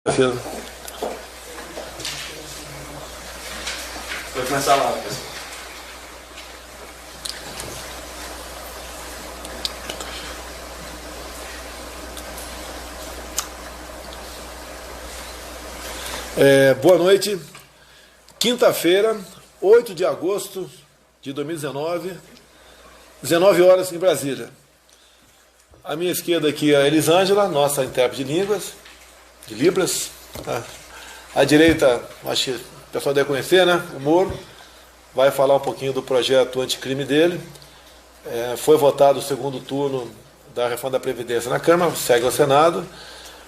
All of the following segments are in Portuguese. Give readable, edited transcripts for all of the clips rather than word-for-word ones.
Vai começar lá, pessoal. Boa noite, quinta-feira, 8 de agosto de 2019, 19 horas em Brasília. À minha esquerda aqui a Elisângela, nossa intérprete de línguas, de Libras. Tá? À direita, acho que o pessoal deve conhecer, né? O Moro vai falar um pouquinho do projeto anticrime dele. Foi votado o segundo turno da reforma da Previdência na Câmara, segue ao Senado.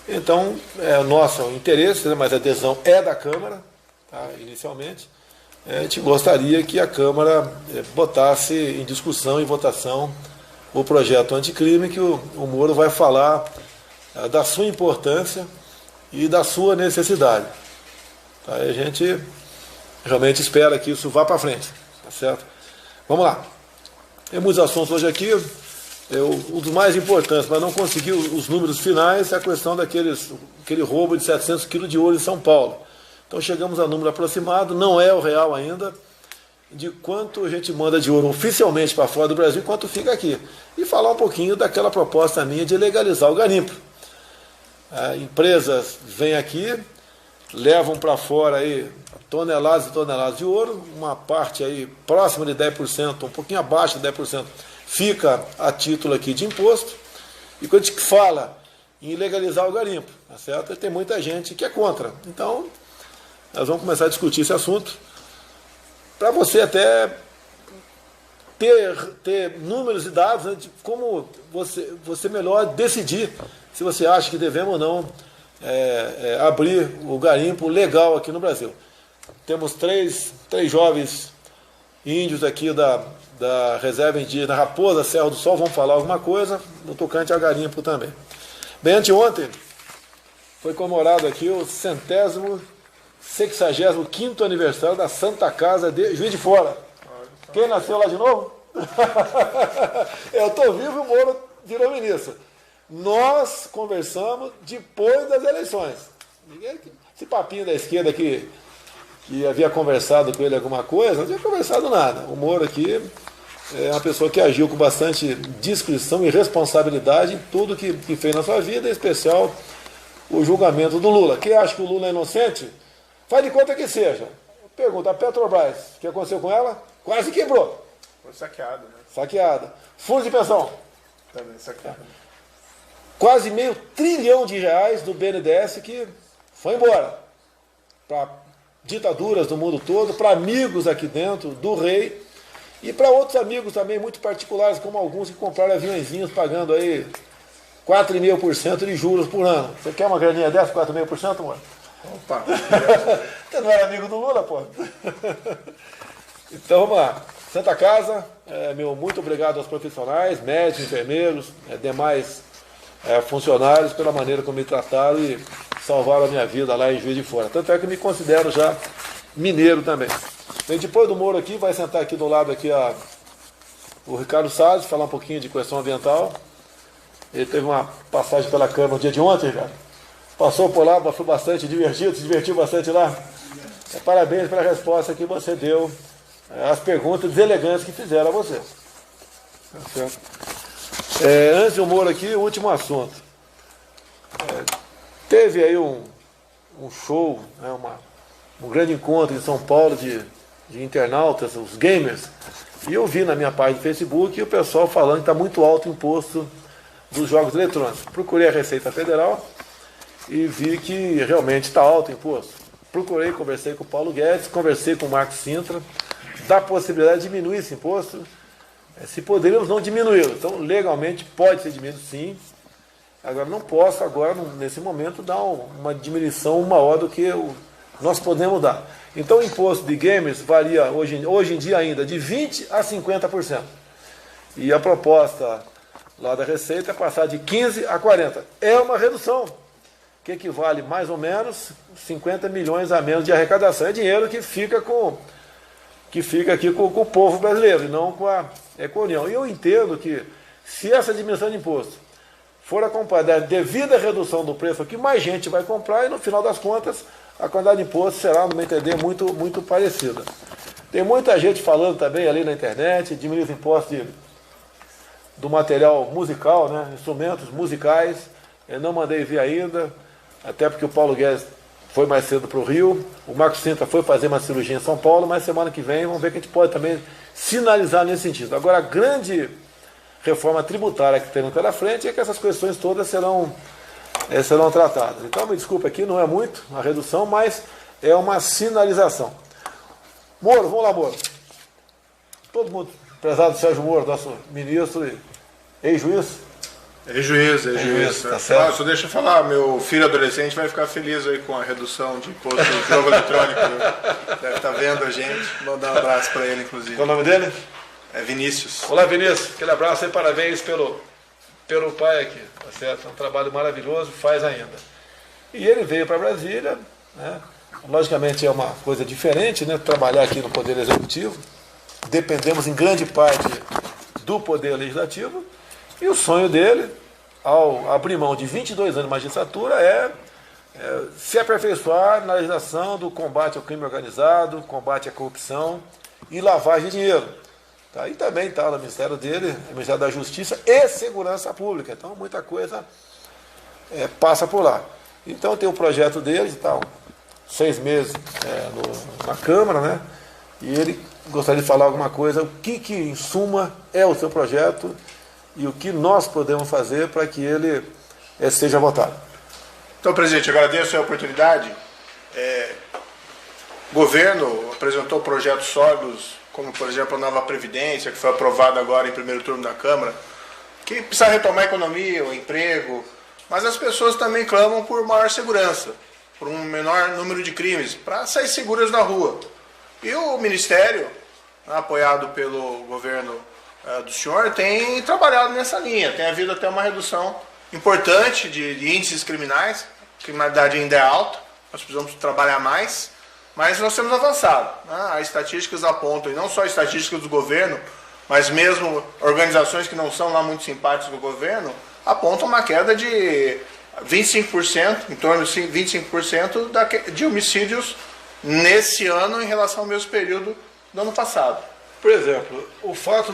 Então, é o nosso interesse, né, mas a adesão é da Câmara, tá, inicialmente. A gente gostaria que a Câmara botasse em discussão e votação o projeto anticrime, que o Moro vai falar da sua importância e da sua necessidade. Tá, a gente realmente espera que isso vá para frente, tá certo? Vamos lá. Tem muitos assuntos hoje aqui. Um dos mais importantes, mas não consegui os números finais, é a questão aquele roubo de 700 quilos de ouro em São Paulo. Então chegamos a número aproximado, não é o real ainda, de quanto a gente manda de ouro oficialmente para fora do Brasil e quanto fica aqui. E falar um pouquinho daquela proposta minha de legalizar o garimpo. Empresas vêm aqui, levam para fora aí toneladas e toneladas de ouro, uma parte aí próxima de 10%, um pouquinho abaixo de 10%, fica a título aqui de imposto. E quando a gente fala em legalizar o garimpo, tá certo? Tem muita gente que é contra. Então, nós vamos começar a discutir esse assunto para você até ter números e dados, né, de como você melhor decidir se você acha que devemos ou não abrir o garimpo legal aqui no Brasil. Temos três jovens índios aqui da Reserva Indígena Raposa, Serra do Sol, vão falar alguma coisa no tocante ao garimpo também. Bem, anteontem foi comemorado aqui o 165º aniversário da Santa Casa de Juiz de Fora. Quem nasceu lá de novo? Eu estou vivo e o Moro virou ministro. Nós conversamos depois das eleições. Esse papinho da esquerda que havia conversado com ele alguma coisa, não tinha conversado nada. O Moro aqui é uma pessoa que agiu com bastante discrição e responsabilidade em tudo que fez na sua vida, em especial o julgamento do Lula. Quem acha que o Lula é inocente, faz de conta que seja. Pergunta, a Petrobras, o que aconteceu com ela? Quase quebrou. Foi saqueado, né? Saqueada. Fundo de pensão. Também saqueado. Quase R$500 bilhão do BNDES que foi embora. Para ditaduras do mundo todo, para amigos aqui dentro do rei e para outros amigos também muito particulares, como alguns que compraram aviõezinhos pagando aí 4,5% de juros por ano. Você quer uma graninha dessa, 4,5%, mano? Opa! Você não era amigo do Lula, pô? Então vamos lá. Santa Casa, meu muito obrigado aos profissionais, médicos, enfermeiros, demais funcionários pela maneira como me trataram e salvaram a minha vida lá em Juiz de Fora. Tanto é que me considero já mineiro também. E depois do Moro aqui, vai sentar aqui do lado aqui o Ricardo Salles, falar um pouquinho de questão ambiental. Ele teve uma passagem pela Câmara no dia de ontem, Ricardo. Passou por lá, foi bastante divertido, se divertiu bastante lá. Parabéns pela resposta que você deu às perguntas deselegantes que fizeram a você. Tá certo? Antes do Moro aqui, o último assunto. Teve aí um show, né, um grande encontro em São Paulo de internautas, os gamers, e eu vi na minha página do Facebook o pessoal falando que está muito alto o imposto dos jogos eletrônicos. Procurei a Receita Federal e vi que realmente está alto o imposto. Conversei com o Paulo Guedes, conversei com o Marcos Sintra, da possibilidade de diminuir esse imposto, se poderíamos não diminuí-lo. Então, legalmente, pode ser diminuído, sim. Agora, não posso, nesse momento, dar uma diminuição maior do que nós podemos dar. Então, o imposto de gamers varia, hoje em dia ainda, de 20% a 50%. E a proposta lá da Receita é passar de 15% a 40%. É uma redução, que equivale mais ou menos 50 milhões a menos de arrecadação. É dinheiro que fica aqui com o povo brasileiro, e não com a União. E eu entendo que, se essa diminuição de imposto for acompanhada da devida redução do preço aqui, mais gente vai comprar e no final das contas a quantidade de imposto será, no meu entender, muito parecida. Tem muita gente falando também ali na internet, diminuir os impostos do material musical, né, instrumentos musicais. Eu não mandei ver ainda, até porque o Paulo Guedes foi mais cedo para o Rio, o Marcos Sintra foi fazer uma cirurgia em São Paulo, mas semana que vem vamos ver que a gente pode também sinalizar nesse sentido. Agora, a grande reforma tributária que tem pela frente é que essas questões todas serão tratadas. Então, me desculpe aqui, não é muito a redução, mas é uma sinalização. Moro, vamos lá, Moro. Todo mundo, prezado Sérgio Moro, nosso ministro e ex-juiz. Ex-juiz. Tá certo. Só deixa eu falar, meu filho adolescente vai ficar feliz aí com a redução de imposto do jogo eletrônico. Deve estar vendo a gente. Mandar um abraço para ele, inclusive. Qual é o nome dele? É Vinícius. Olá, Vinícius. Aquele abraço e parabéns pelo pai aqui. Tá certo? É um trabalho maravilhoso, faz ainda. E ele veio para Brasília, né? Logicamente é uma coisa diferente, né? Trabalhar aqui no Poder Executivo. Dependemos em grande parte do Poder Legislativo. E o sonho dele, ao abrir mão de 22 anos de magistratura, é se aperfeiçoar na legislação do combate ao crime organizado, combate à corrupção e lavagem de dinheiro. Tá? E também está no Ministério dele, o Ministério da Justiça e Segurança Pública. Então, muita coisa passa por lá. Então, tem o projeto dele, está 6 meses na Câmara, né? E ele gostaria de falar alguma coisa, o que em suma é o seu projeto e o que nós podemos fazer para que ele seja votado. Então, presidente, agradeço a oportunidade. O governo apresentou projetos sólidos, como, por exemplo, a nova Previdência, que foi aprovada agora em primeiro turno da Câmara, que precisa retomar a economia, o emprego, mas as pessoas também clamam por maior segurança, por um menor número de crimes, para sair seguras na rua. E o Ministério, apoiado pelo governo do senhor, tem trabalhado nessa linha. Tem havido até uma redução importante de índices criminais. A criminalidade ainda é alta, nós precisamos trabalhar mais, mas nós temos avançado. As estatísticas apontam, e não só estatísticas do governo, mas mesmo organizações que não são lá muito simpáticas com o governo, apontam uma queda de 25%, em torno de 25% de homicídios nesse ano em relação ao mesmo período do ano passado. Por exemplo, o fato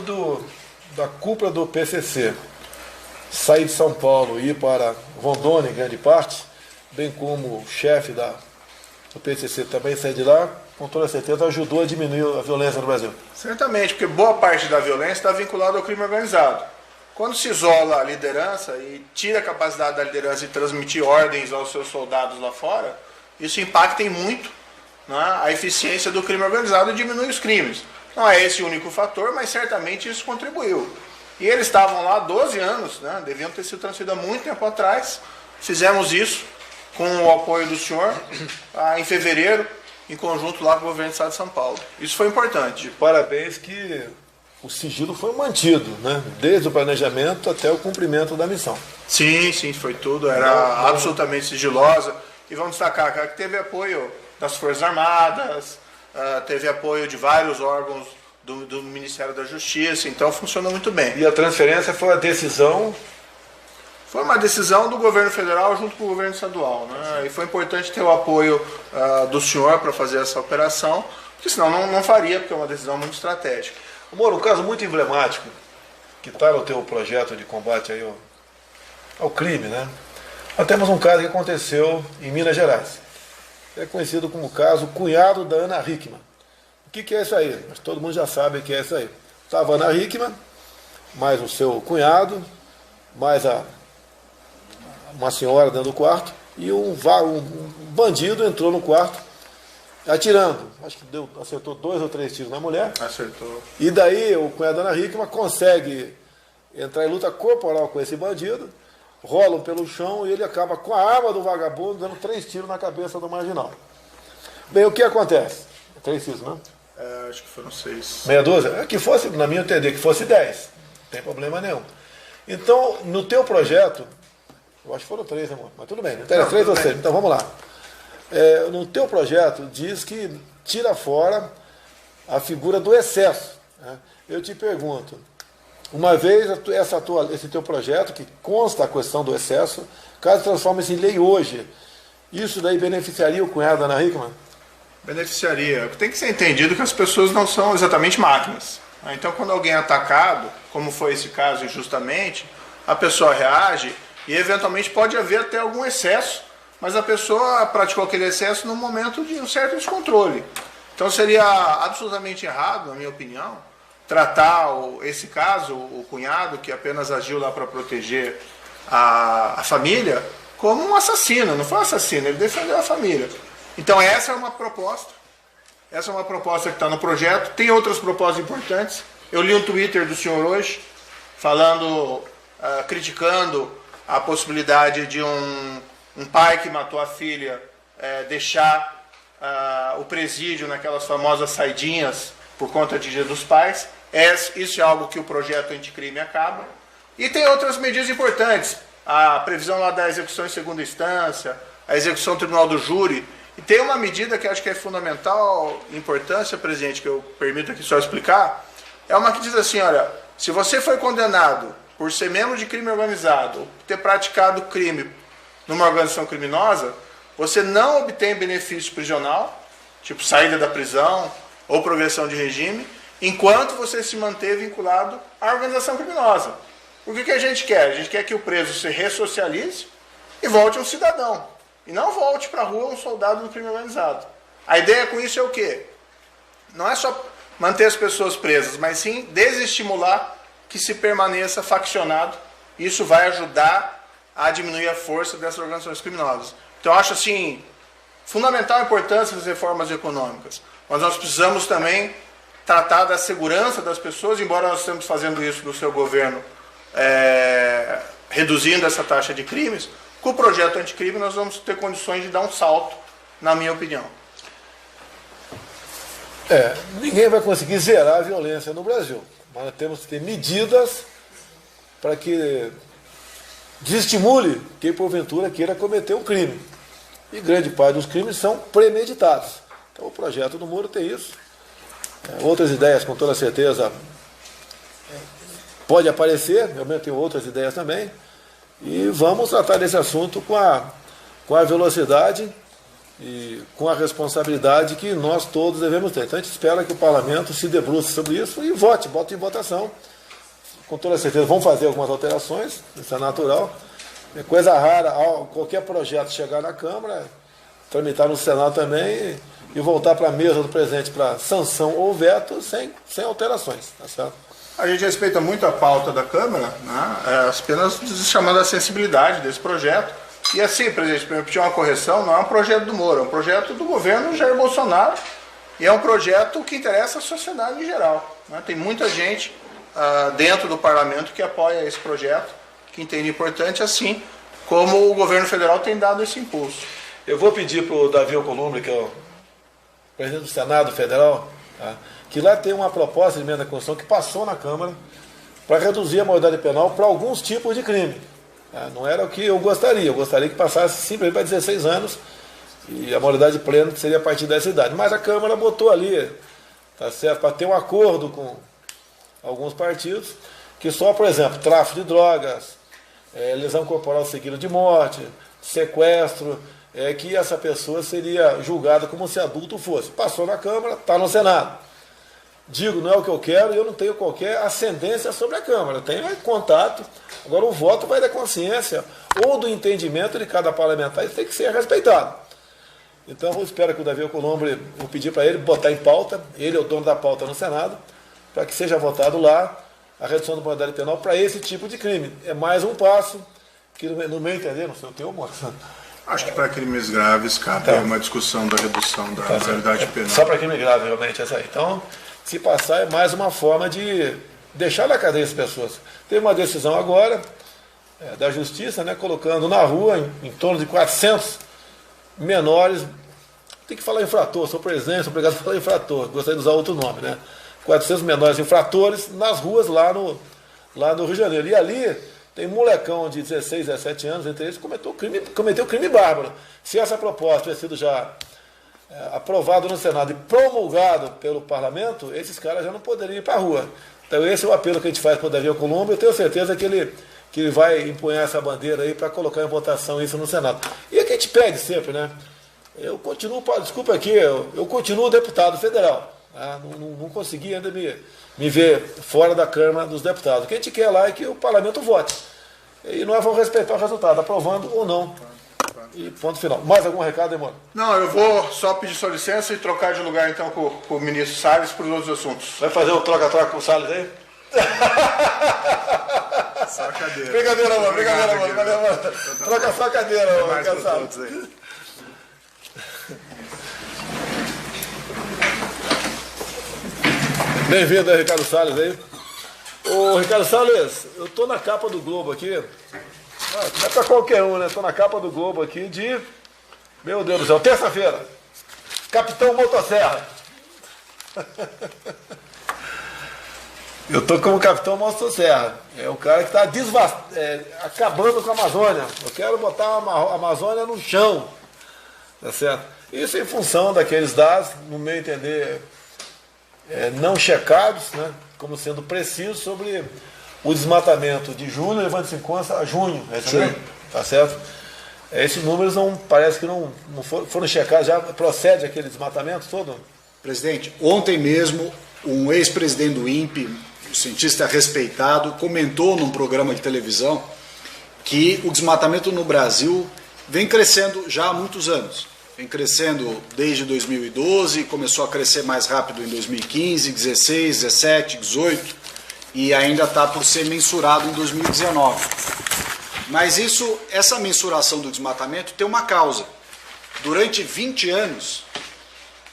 da cúpula do PCC sair de São Paulo e ir para Rondônia, em grande parte, bem como o chefe do PCC também sair de lá, com toda certeza ajudou a diminuir a violência no Brasil. Certamente, porque boa parte da violência está vinculada ao crime organizado. Quando se isola a liderança e tira a capacidade da liderança de transmitir ordens aos seus soldados lá fora, isso impacta em muito, né, a eficiência do crime organizado e diminui os crimes. Não é esse o único fator, mas certamente isso contribuiu. E eles estavam lá há 12 anos, né? Deviam ter sido transferidos há muito tempo atrás. Fizemos isso com o apoio do senhor em fevereiro, em conjunto lá com o governo do estado de São Paulo. Isso foi importante. Parabéns que o sigilo foi mantido, né? Desde o planejamento até o cumprimento da missão. Sim, foi tudo. Era absolutamente sigilosa. E vamos destacar que teve apoio das Forças Armadas, teve apoio de vários órgãos do Ministério da Justiça, então funcionou muito bem. E a transferência foi a decisão? Foi uma decisão do governo federal junto com o governo estadual, né? E foi importante ter o apoio do senhor para fazer essa operação, porque senão não faria, porque é uma decisão muito estratégica. Moro, um caso muito emblemático, que está no teu projeto de combate aí ao crime, né? Nós temos um caso que aconteceu em Minas Gerais. É conhecido como o caso Cunhado da Ana Hickman. O que é isso aí? Mas todo mundo já sabe o que é isso aí. Estava a Ana Hickman, mais o seu cunhado, mais uma senhora dentro do quarto, e um bandido entrou no quarto atirando. Acho que acertou 2 ou 3 tiros na mulher. Acertou. E daí o cunhado da Ana Hickman consegue entrar em luta corporal com esse bandido, rolam pelo chão e ele acaba com a arma do vagabundo dando 3 tiros na cabeça do marginal. Bem, o que acontece? 3 tiros, não? Acho que foram 6. Meia dúzia? Que fosse, na minha entender, que fosse 10. Não tem problema nenhum. Então, no teu projeto, eu acho que foram 3, amor, mas tudo bem. Não, 3 ou 6, então vamos lá. No teu projeto diz que tira fora a figura do excesso, né? Eu te pergunto, uma vez esse teu projeto, que consta a questão do excesso, caso transforme-se em lei hoje, isso daí beneficiaria o cunhado da Ana Hickman? Beneficiaria. Tem que ser entendido que as pessoas não são exatamente máquinas. Então, quando alguém é atacado, como foi esse caso injustamente, a pessoa reage e, eventualmente, pode haver até algum excesso, mas a pessoa praticou aquele excesso num momento de um certo descontrole. Então, seria absolutamente errado, na minha opinião, tratar esse caso, o cunhado, que apenas agiu lá para proteger a família, como um assassino. Não foi um assassino, ele defendeu a família. Então, essa é uma proposta. Essa é uma proposta que está no projeto. Tem outras propostas importantes. Eu li um Twitter do senhor hoje, falando, criticando a possibilidade de um pai que matou a filha deixar o presídio naquelas famosas saidinhas por conta de Dia dos Pais. Isso é algo que o projeto anticrime acaba. E tem outras medidas importantes. A previsão lá da execução em segunda instância, a execução do tribunal do júri. E tem uma medida que acho que é fundamental, importância, presidente, que eu permito aqui só explicar, é uma que diz assim, olha, se você foi condenado por ser membro de crime organizado, ou ter praticado crime numa organização criminosa, você não obtém benefício prisional, tipo saída da prisão ou progressão de regime, enquanto você se manter vinculado à organização criminosa. O que a gente quer? A gente quer que o preso se ressocialize e volte um cidadão. E não volte para a rua um soldado do crime organizado. A ideia com isso é o quê? Não é só manter as pessoas presas, mas sim desestimular que se permaneça faccionado. Isso vai ajudar a diminuir a força dessas organizações criminosas. Então, eu acho assim, fundamental a importância das reformas econômicas. Mas nós precisamos também tratar da segurança das pessoas, embora nós estamos fazendo isso no seu governo, reduzindo essa taxa de crimes. Com o projeto anticrime nós vamos ter condições de dar um salto, na minha opinião. Ninguém vai conseguir zerar a violência no Brasil, mas nós temos que ter medidas para que desestimule quem porventura queira cometer um crime. E grande parte dos crimes são premeditados. Então o projeto do Moro tem isso. Outras ideias, com toda certeza, pode aparecer, eu tenho outras ideias também. E vamos tratar desse assunto com a velocidade e com a responsabilidade que nós todos devemos ter. Então a gente espera que o parlamento se debruce sobre isso e bote em votação. Com toda certeza vão fazer algumas alterações, isso é natural. É coisa rara, qualquer projeto chegar na Câmara, tramitar no Senado também e voltar para a mesa do presidente para sanção ou veto sem alterações, tá certo? A gente respeita muito a pauta da Câmara, né? Apenas chamando a sensibilidade desse projeto. E assim, presidente, para repetir uma correção, não é um projeto do Moro, é um projeto do governo Jair Bolsonaro e é um projeto que interessa a sociedade em geral, né? Tem muita gente dentro do parlamento que apoia esse projeto, que entende importante, assim como o governo federal tem dado esse impulso. Eu vou pedir para o Davi Alcolumbre, que é o presidente do Senado Federal, tá? Que lá tem uma proposta de emenda à Constituição que passou na Câmara para reduzir a maioridade penal para alguns tipos de crime. Não era o que eu gostaria que passasse simplesmente para 16 anos e a maioridade plena seria a partir dessa idade. Mas a Câmara botou ali, tá certo, para ter um acordo com alguns partidos, que só, por exemplo, tráfico de drogas, lesão corporal seguida de morte, sequestro, que essa pessoa seria julgada como se adulto fosse. Passou na Câmara, está no Senado. Digo, não é o que eu quero e eu não tenho qualquer ascendência sobre a Câmara. Eu tenho contato. Agora o voto vai da consciência ou do entendimento de cada parlamentar. Isso tem que ser respeitado. Então eu espero que o Davi Alcolumbre, vou pedir para ele botar em pauta, ele é o dono da pauta no Senado, para que seja votado lá a redução da maioridade penal para esse tipo de crime. É mais um passo que, no meu entender, não sei o teu, moço. Acho que para crimes graves cabe uma discussão da redução da maioridade penal. Só para crime grave, realmente, essa aí. Então, se passar, é mais uma forma de deixar na cadeia as pessoas. Teve uma decisão agora da Justiça, né, colocando na rua em torno de 400 menores. Tem que falar infrator, sou presidente, sou obrigado a falar infrator, gostaria de usar outro nome, né? 400 menores infratores nas ruas lá no Rio de Janeiro. E ali tem um molecão de 16, 17 anos, entre eles, cometeu crime bárbaro. Se essa proposta tivesse sido já aprovado no Senado e promulgado pelo parlamento, esses caras já não poderiam ir para a rua. Então esse é o apelo que a gente faz para o Davi Alcolumbre. Eu tenho certeza que ele vai empunhar essa bandeira aí para colocar em votação isso no Senado. E é que a gente pede sempre, né? Eu continuo, desculpa aqui, eu continuo deputado federal. Tá? Não consegui ainda me ver fora da Câmara dos Deputados. O que a gente quer lá é que o parlamento vote. E nós vamos respeitar o resultado, aprovando ou não. E ponto final. Mais algum recado, irmão? Não, eu vou só pedir sua licença e trocar de lugar então com o ministro Salles para os outros assuntos. Vai fazer um troca-troca com o Salles aí? Só a cadeira. Brincadeira, mano. Valeu, mano. Troca só a cadeira, mano. Salles. Bem-vindo aí, Ricardo Salles aí. Ô, Ricardo Salles, eu tô na capa do Globo aqui. Não é pra qualquer um, né? Tô na capa do Globo aqui de... Meu Deus do céu, terça-feira. Capitão Motosserra. Eu tô como Capitão Motosserra. É o cara que está acabando com a Amazônia. Eu quero botar a Amazônia no chão. Tá certo? Isso em função daqueles dados, no meu entender, não checados, né? Como sendo precisos sobre o desmatamento de julho, levando-se em conta a junho. Tá certo? Esses números parece que não foram checados, já procede aquele desmatamento todo? Presidente, ontem mesmo um ex-presidente do INPE, um cientista respeitado, comentou num programa de televisão que o desmatamento no Brasil vem crescendo já há muitos anos. Vem crescendo desde 2012, começou a crescer mais rápido em 2015, 16, 17, 18 e ainda está por ser mensurado em 2019. Mas essa mensuração do desmatamento tem uma causa. Durante 20 anos,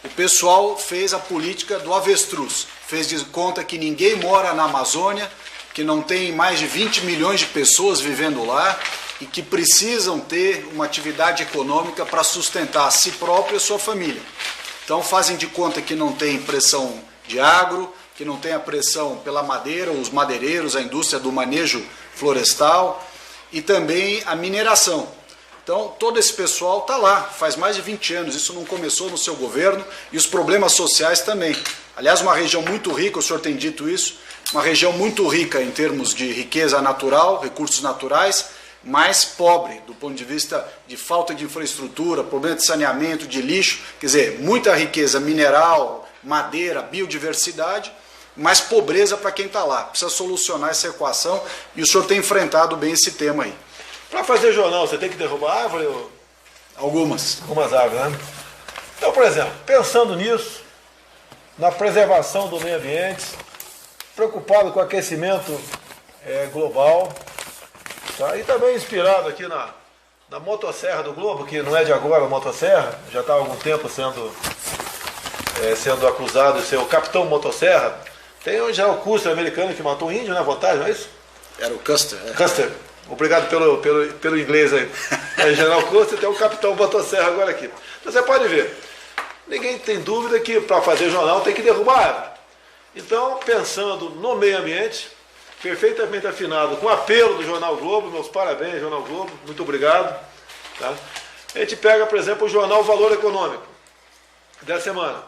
o pessoal fez a política do avestruz. Fez de conta que ninguém mora na Amazônia, que não tem mais de 20 milhões de pessoas vivendo lá e que precisam ter uma atividade econômica para sustentar a si próprio e a sua família. Então fazem de conta que não tem pressão de agro, que não tem a pressão pela madeira, os madeireiros, a indústria do manejo florestal e também a mineração. Então todo esse pessoal está lá, faz mais de 20 anos, isso não começou no seu governo e os problemas sociais também. Aliás, uma região muito rica, o senhor tem dito isso, uma região muito rica em termos de riqueza natural, recursos naturais, mais pobre do ponto de vista de falta de infraestrutura, problema de saneamento, de lixo, quer dizer, muita riqueza mineral, madeira, biodiversidade, mas pobreza para quem está lá. Precisa solucionar essa equação e o senhor tem enfrentado bem esse tema aí. Para fazer jornal, você tem que derrubar árvore? Algumas árvores, né? Então, por exemplo, pensando nisso, na preservação do meio ambiente, preocupado com o aquecimento global, tá? E também inspirado aqui na motosserra do Globo, que não é de agora a motosserra, já está há algum tempo sendo acusado de ser o Capitão Motosserra. Tem já o Custer americano que matou um índio, né? Vantagem, não é isso? Era o Custer. Custer. Obrigado pelo inglês aí. General Custer, tem o Capitão Motosserra agora aqui. Então você pode ver. Ninguém tem dúvida que para fazer jornal tem que derrubar árvore. Então, pensando no meio ambiente, perfeitamente afinado com o apelo do Jornal Globo, meus parabéns, Jornal Globo, muito obrigado. Tá? A gente pega, por exemplo, o jornal Valor Econômico da semana.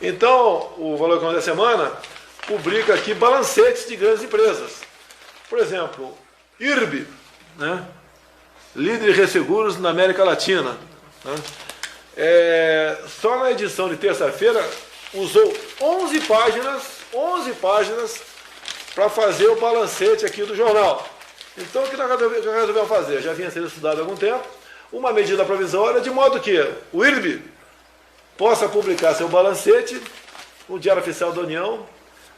Então, o Valor Econômico da semana publica aqui balancetes de grandes empresas. Por exemplo, IRB, né? Líder de resseguros na América Latina. Né? Só na edição de terça-feira usou 11 páginas para fazer o balancete aqui do jornal. Então o que nós resolvemos fazer? Já vinha sendo estudado há algum tempo, uma medida provisória de modo que o IRB possa publicar seu balancete no Diário Oficial da União,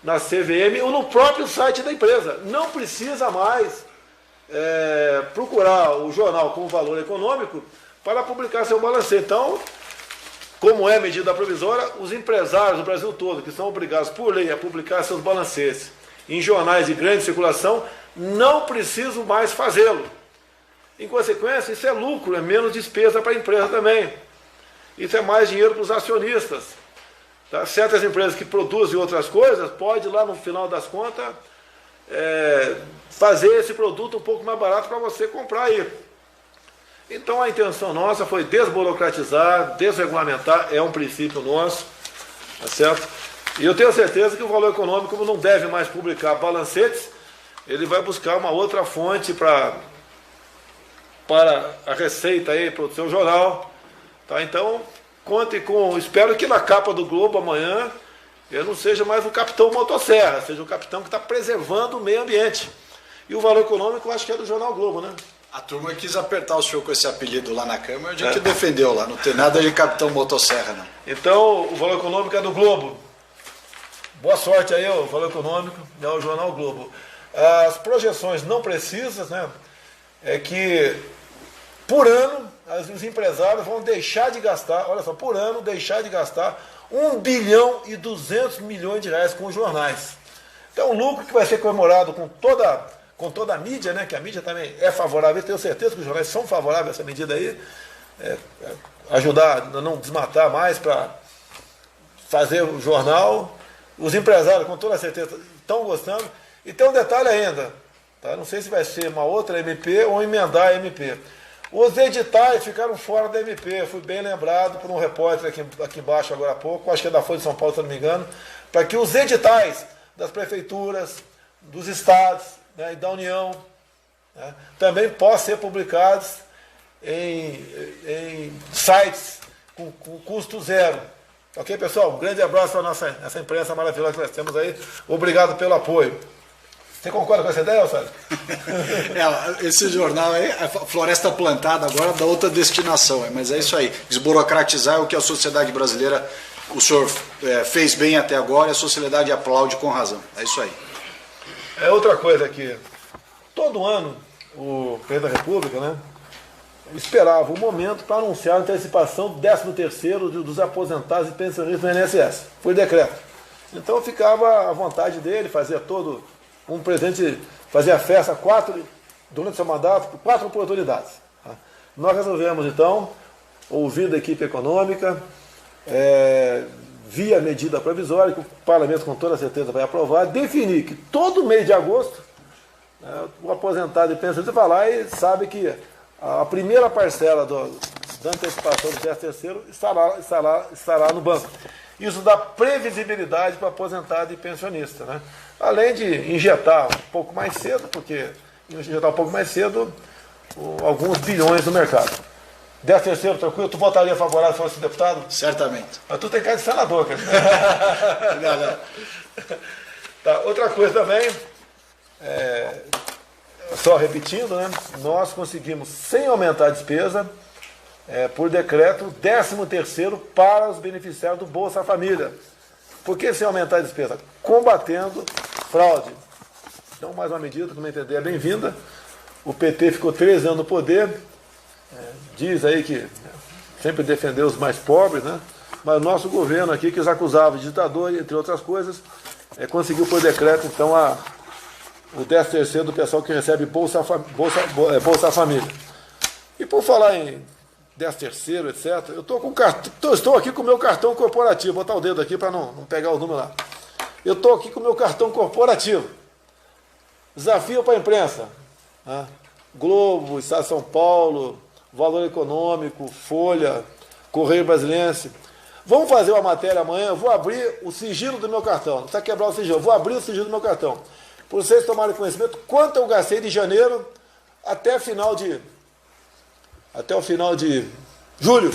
na CVM ou no próprio site da empresa. Não precisa mais procurar o jornal com Valor Econômico para publicar seu balancete. Então, como é medida provisória, os empresários do Brasil todo, que são obrigados por lei a publicar seus balancetes em jornais de grande circulação, não precisam mais fazê-lo. Em consequência, isso é lucro, é menos despesa para a empresa também. Isso é mais dinheiro para os acionistas. Tá? Certas empresas que produzem outras coisas, pode lá no final das contas fazer esse produto um pouco mais barato para você comprar aí. Então a intenção nossa foi desburocratizar, desregulamentar, é um princípio nosso, tá certo? E eu tenho certeza que o Valor Econômico, como não deve mais publicar balancetes, ele vai buscar uma outra fonte para a receita aí, para o seu jornal. Tá? Então, conte com... Espero que na capa do Globo amanhã eu não seja mais o capitão motosserra, seja o capitão que está preservando o meio ambiente. E o Valor Econômico eu acho que é do Jornal Globo, né? A turma quis apertar o senhor com esse apelido lá na Câmara, a gente defendeu lá, não tem nada de capitão motosserra, não. Então, o Valor Econômico é do Globo. Boa sorte aí, o Valor Econômico, é o Jornal Globo. As projeções não precisas, né, é que por ano os empresários vão deixar de gastar, olha só, por ano deixar de gastar 1 bilhão e 200 milhões de reais com os jornais. Então, o lucro que vai ser comemorado com toda a mídia, né, que a mídia também é favorável, eu tenho certeza que os jornais são favoráveis a essa medida aí, ajudar a não desmatar mais para fazer o jornal. Os empresários, com toda certeza, estão gostando. E tem um detalhe ainda, tá? Não sei se vai ser uma outra MP ou emendar a MP. Os editais ficaram fora da MP, fui bem lembrado por um repórter aqui embaixo agora há pouco, acho que é da Folha de São Paulo, se não me engano, para que os editais das prefeituras, dos estados, né, e da União, né, também possam ser publicados em sites com custo zero. Ok, pessoal? Um grande abraço para essa imprensa maravilhosa que nós temos aí. Obrigado pelo apoio. Você concorda com essa ideia, Sérgio? Esse jornal aí, a Floresta Plantada agora dá outra destinação, mas é isso aí. Desburocratizar é o que a sociedade brasileira, o senhor fez bem até agora e a sociedade aplaude com razão. É isso aí. É outra coisa aqui. Todo ano, o presidente da República, né, esperava o momento para anunciar a antecipação do 13º dos aposentados e pensionistas do INSS. Foi decreto. Então ficava à vontade dele, fazia todo... Um presidente fazia festa durante seu mandato, 4 oportunidades. Tá? Nós resolvemos, então, ouvir da equipe econômica, via medida provisória, que o parlamento com toda certeza vai aprovar, definir que todo mês de agosto, o aposentado e pensionista vai lá e sabe que a primeira parcela da antecipação do 13º estará no banco. Isso dá previsibilidade para aposentado e pensionista, né? Além de injetar um pouco mais cedo, alguns bilhões no mercado. 13º, tranquilo? Tu votaria favorável se fosse deputado? Certamente. Mas tu tem cara de senador, cara. Não. Tá, outra coisa também, só repetindo, né? Nós conseguimos, sem aumentar a despesa, por decreto, 13º para os beneficiários do Bolsa Família. Por que sem aumentar a despesa? Combatendo fraude. Então, mais uma medida, que, no meu entender, é bem-vinda. O PT ficou 13 anos no poder, diz aí que sempre defendeu os mais pobres, né? Mas o nosso governo aqui, que os acusava de ditador, entre outras coisas, conseguiu por decreto, então, o 13º do pessoal que recebe Bolsa Família. E por falar em 13º, etc., estou aqui com o meu cartão corporativo. Vou botar o dedo aqui para não pegar o número lá. Eu estou aqui com o meu cartão corporativo. Desafio para a imprensa. Né? Globo, Estado de São Paulo, Valor Econômico, Folha, Correio Brasiliense. Vamos fazer uma matéria amanhã, eu vou abrir o sigilo do meu cartão. Não precisa quebrar o sigilo, eu vou abrir o sigilo do meu cartão. Para vocês tomarem conhecimento quanto eu gastei de janeiro até o final de julho.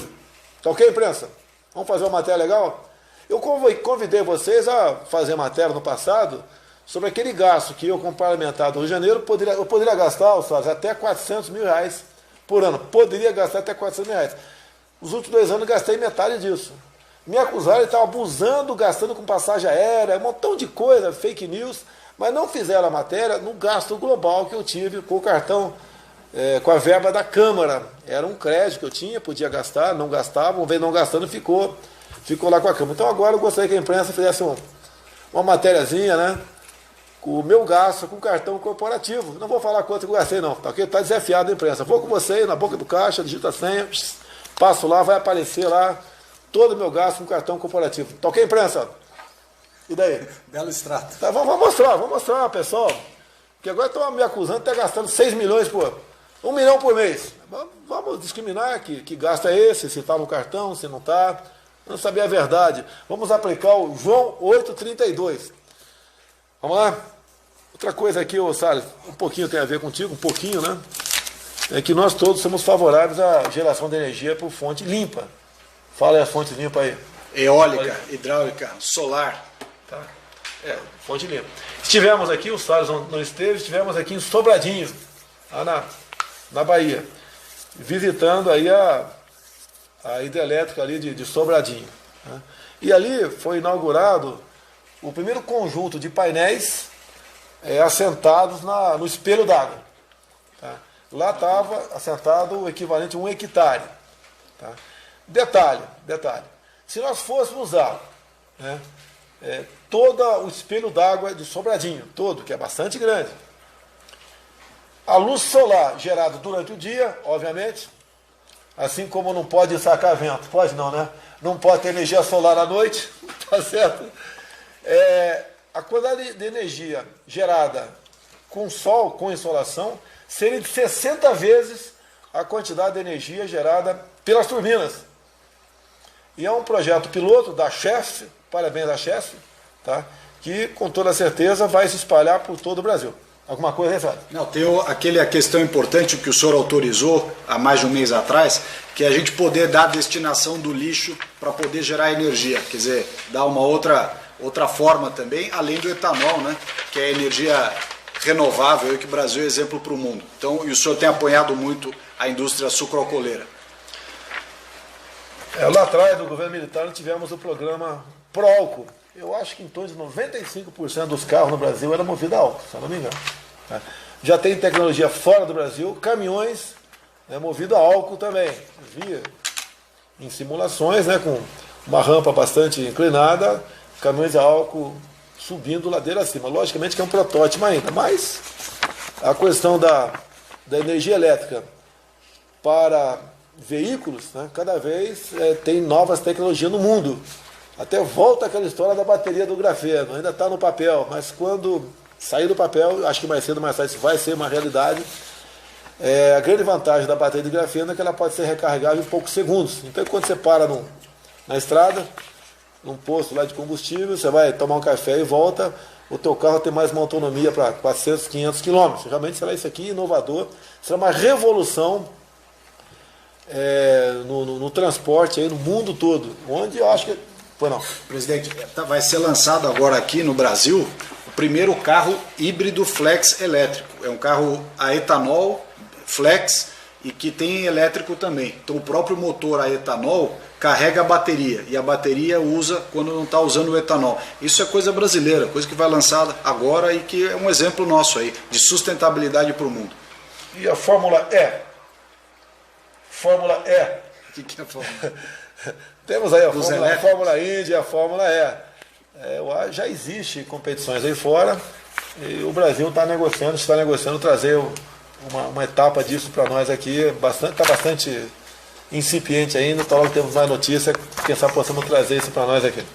Tá ok, imprensa? Vamos fazer uma matéria legal? Eu convidei vocês a fazer matéria no passado sobre aquele gasto que eu, como parlamentar do Rio de Janeiro, eu poderia gastar, até 400 mil reais por ano. Poderia gastar até 400 mil reais. Os últimos 2 anos eu gastei metade disso. Me acusaram de estar abusando, gastando com passagem aérea, um montão de coisa, fake news, mas não fizeram a matéria no gasto global que eu tive com o cartão, com a verba da Câmara. Era um crédito que eu tinha, podia gastar, não gastava, uma vez não gastando, ficou lá com a Câmara. Então agora eu gostaria que a imprensa fizesse uma matériazinha, né, com o meu gasto com o cartão corporativo. Não vou falar quanto eu gastei, não, tá ok? Está desafiado a imprensa. Vou com você na boca do caixa, digita a senha, passo lá, vai aparecer lá todo o meu gasto com cartão corporativo. Tá ok, imprensa? E daí? Belo extrato. Tá, vamos mostrar, pessoal. Porque agora estão me acusando de estar gastando 6 milhões por 1 milhão por mês. Vamos discriminar que gasto é esse, se está no cartão, se não está. Não saber a verdade. Vamos aplicar o João 8,32. Vamos lá? Outra coisa aqui, ô Salles, um pouquinho tem a ver contigo, um pouquinho, né? É que nós todos somos favoráveis à geração de energia por fonte limpa. Fala aí a fonte limpa aí. Eólica, hidráulica, solar. Tá. Fonte limpa. Estivemos aqui, o Salles não esteve, estivemos aqui em Sobradinho, lá na Bahia, visitando aí a hidrelétrica ali de Sobradinho. Né? E ali foi inaugurado o primeiro conjunto de painéis assentados no espelho d'água. Tá? Lá estava assentado o equivalente a 1 hectare. Tá? Detalhe, se nós fôssemos usar, né, todo o espelho d'água de Sobradinho, todo, que é bastante grande, a luz solar gerada durante o dia, obviamente, assim como não pode sacar vento, pode não, né? Não pode ter energia solar à noite, tá certo? A quantidade de energia gerada com sol, com insolação, seria de 60 vezes a quantidade de energia gerada pelas turbinas. E é um projeto piloto da CHESF, parabéns à CHESF, tá? Que com toda certeza vai se espalhar por todo o Brasil. Alguma coisa, Rezado? Não, tem a questão importante que o senhor autorizou há mais de um mês atrás, que é a gente poder dar a destinação do lixo para poder gerar energia. Quer dizer, dar uma outra forma também, além do etanol, né? Que é energia renovável, e que o Brasil é exemplo para o mundo. Então, e o senhor tem apoiado muito a indústria sucroalcooleira. Lá atrás, do governo militar, nós tivemos o programa Proálcool. Eu acho que em torno de 95% dos carros no Brasil eram movidos a álcool, se eu não me engano. Tá? Já tem tecnologia fora do Brasil, caminhões movidos a álcool também. Via em simulações, né, com uma rampa bastante inclinada, caminhões a álcool subindo ladeira acima. Logicamente que é um protótipo ainda, mas a questão da energia elétrica para veículos, né, cada vez tem novas tecnologias no mundo. Até volta aquela história da bateria do grafeno, ainda está no papel, mas quando sair do papel, acho que mais cedo ou mais tarde isso vai ser uma realidade. A grande vantagem da bateria de grafeno é que ela pode ser recarregável em poucos segundos. Então, quando você para na estrada, num posto lá de combustível, você vai tomar um café e volta, o teu carro tem mais uma autonomia para 400, 500 quilômetros. Realmente será isso aqui inovador, será uma revolução no transporte aí, no mundo todo, onde eu acho que... Pois não. Presidente, vai ser lançado agora aqui no Brasil o primeiro carro híbrido flex elétrico. É um carro a etanol flex e que tem elétrico também. Então o próprio motor a etanol carrega a bateria e a bateria usa quando não está usando o etanol. Isso é coisa brasileira, coisa que vai lançada agora e que é um exemplo nosso aí de sustentabilidade para o mundo. E a Fórmula E? Fórmula E. O que é a Fórmula? Temos aí a Fórmula Indy, a Fórmula E. Já existe competições aí fora e o Brasil está negociando trazer uma etapa disso para nós aqui. Está bastante incipiente ainda, então logo temos mais notícia, quem sabe possamos trazer isso para nós aqui.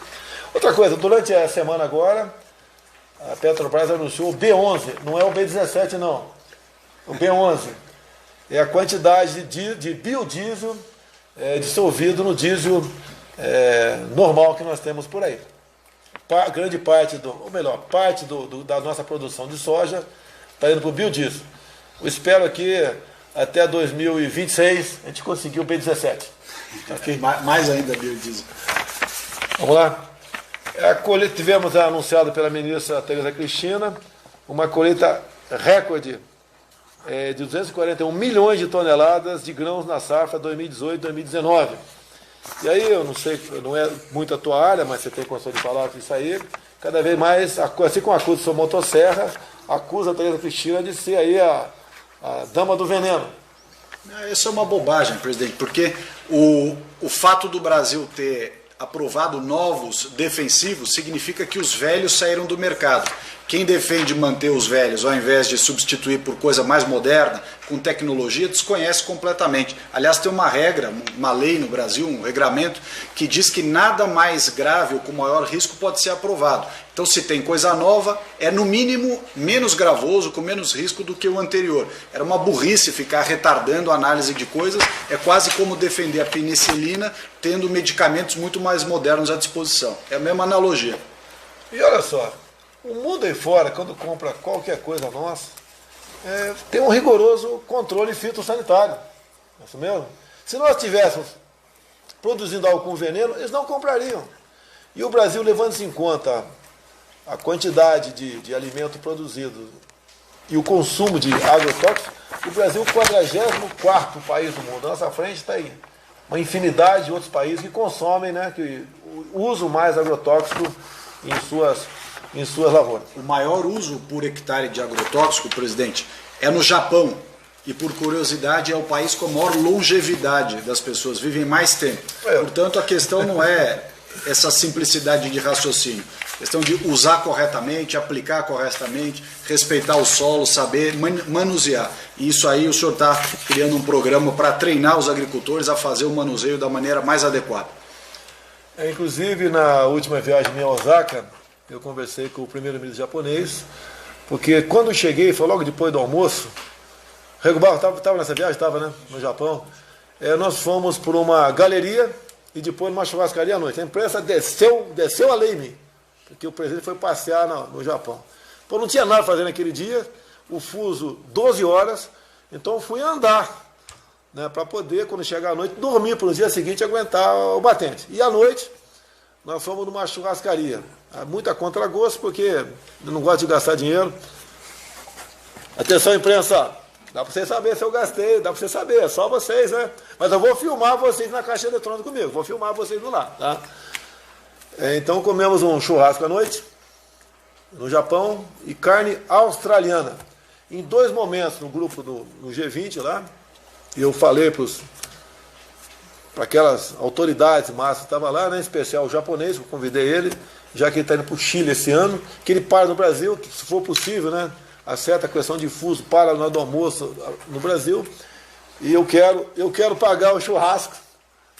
Outra coisa, durante a semana agora, a Petrobras anunciou o B11, não é o B17 não, o B11 é a quantidade de biodiesel dissolvido no diesel normal que nós temos por aí. Grande parte parte da nossa produção de soja está indo para o biodiesel. Eu espero que até 2026 a gente conseguiu o B17. Okay? Mais ainda biodiesel. Vamos lá. Tivemos anunciado pela ministra Tereza Cristina uma colheita recorde de 241 milhões de toneladas de grãos na safra 2018-2019. E aí, eu não sei, não é muito a tua área, mas você tem condição de falar isso aí, cada vez mais, assim como acusa sua motosserra, acusa a Tereza Cristina de ser aí a dama do veneno. Isso é uma bobagem, presidente, porque o fato do Brasil ter aprovado novos defensivos significa que os velhos saíram do mercado. Quem defende manter os velhos ao invés de substituir por coisa mais moderna, com tecnologia, desconhece completamente. Aliás, tem uma regra, uma lei no Brasil, um regramento, que diz que nada mais grave ou com maior risco pode ser aprovado. Então, se tem coisa nova, é no mínimo menos gravoso, com menos risco do que o anterior. Era uma burrice ficar retardando a análise de coisas, é quase como defender a penicilina tendo medicamentos muito mais modernos à disposição. É a mesma analogia. E olha só, o mundo aí fora, quando compra qualquer coisa nossa, tem um rigoroso controle fitossanitário. É isso mesmo? Se nós estivéssemos produzindo algo com veneno, eles não comprariam. E o Brasil, levando-se em conta a quantidade de alimento produzido e o consumo de agrotóxicos, o Brasil é o 44º país do mundo. À nossa frente está aí uma infinidade de outros países que consomem, né, que usam mais agrotóxico em suas lavouras. O maior uso por hectare de agrotóxico, presidente, é no Japão. E, por curiosidade, é o país com a maior longevidade das pessoas, vivem mais tempo. Portanto, a questão não é essa simplicidade de raciocínio. A questão de usar corretamente, aplicar corretamente, respeitar o solo, saber manusear. E isso aí o senhor está criando um programa para treinar os agricultores a fazer o manuseio da maneira mais adequada. Inclusive, na última viagem minha a Osaka, eu conversei com o primeiro-ministro japonês, porque quando eu cheguei, foi logo depois do almoço, Regubar estava nessa viagem, estava, né, no Japão, nós fomos por uma galeria e depois numa churrascaria à noite. A imprensa desceu a lei em mim, porque o presidente foi passear no Japão. Então não tinha nada a fazer naquele dia, o fuso 12 horas, então eu fui andar, né, para poder, quando chegar à noite, dormir para no dia seguinte aguentar o batente. E à noite, nós fomos numa churrascaria. Muita contragosto, porque eu não gosto de gastar dinheiro. Atenção, imprensa, dá para vocês saberem se eu gastei, dá para vocês saberem, é só vocês, né? Mas eu vou filmar vocês na caixa eletrônica comigo, vou filmar vocês no lá, tá? Então comemos um churrasco à noite, no Japão, e carne australiana. Em 2 momentos, no grupo no G20 lá, eu falei para aquelas autoridades massas que estavam lá, né, em especial o japonês, eu convidei ele, já que ele está indo para o Chile esse ano, que ele para no Brasil, que se for possível, né, acerta a questão de fuso, para na hora do almoço no Brasil, e eu quero pagar o churrasco,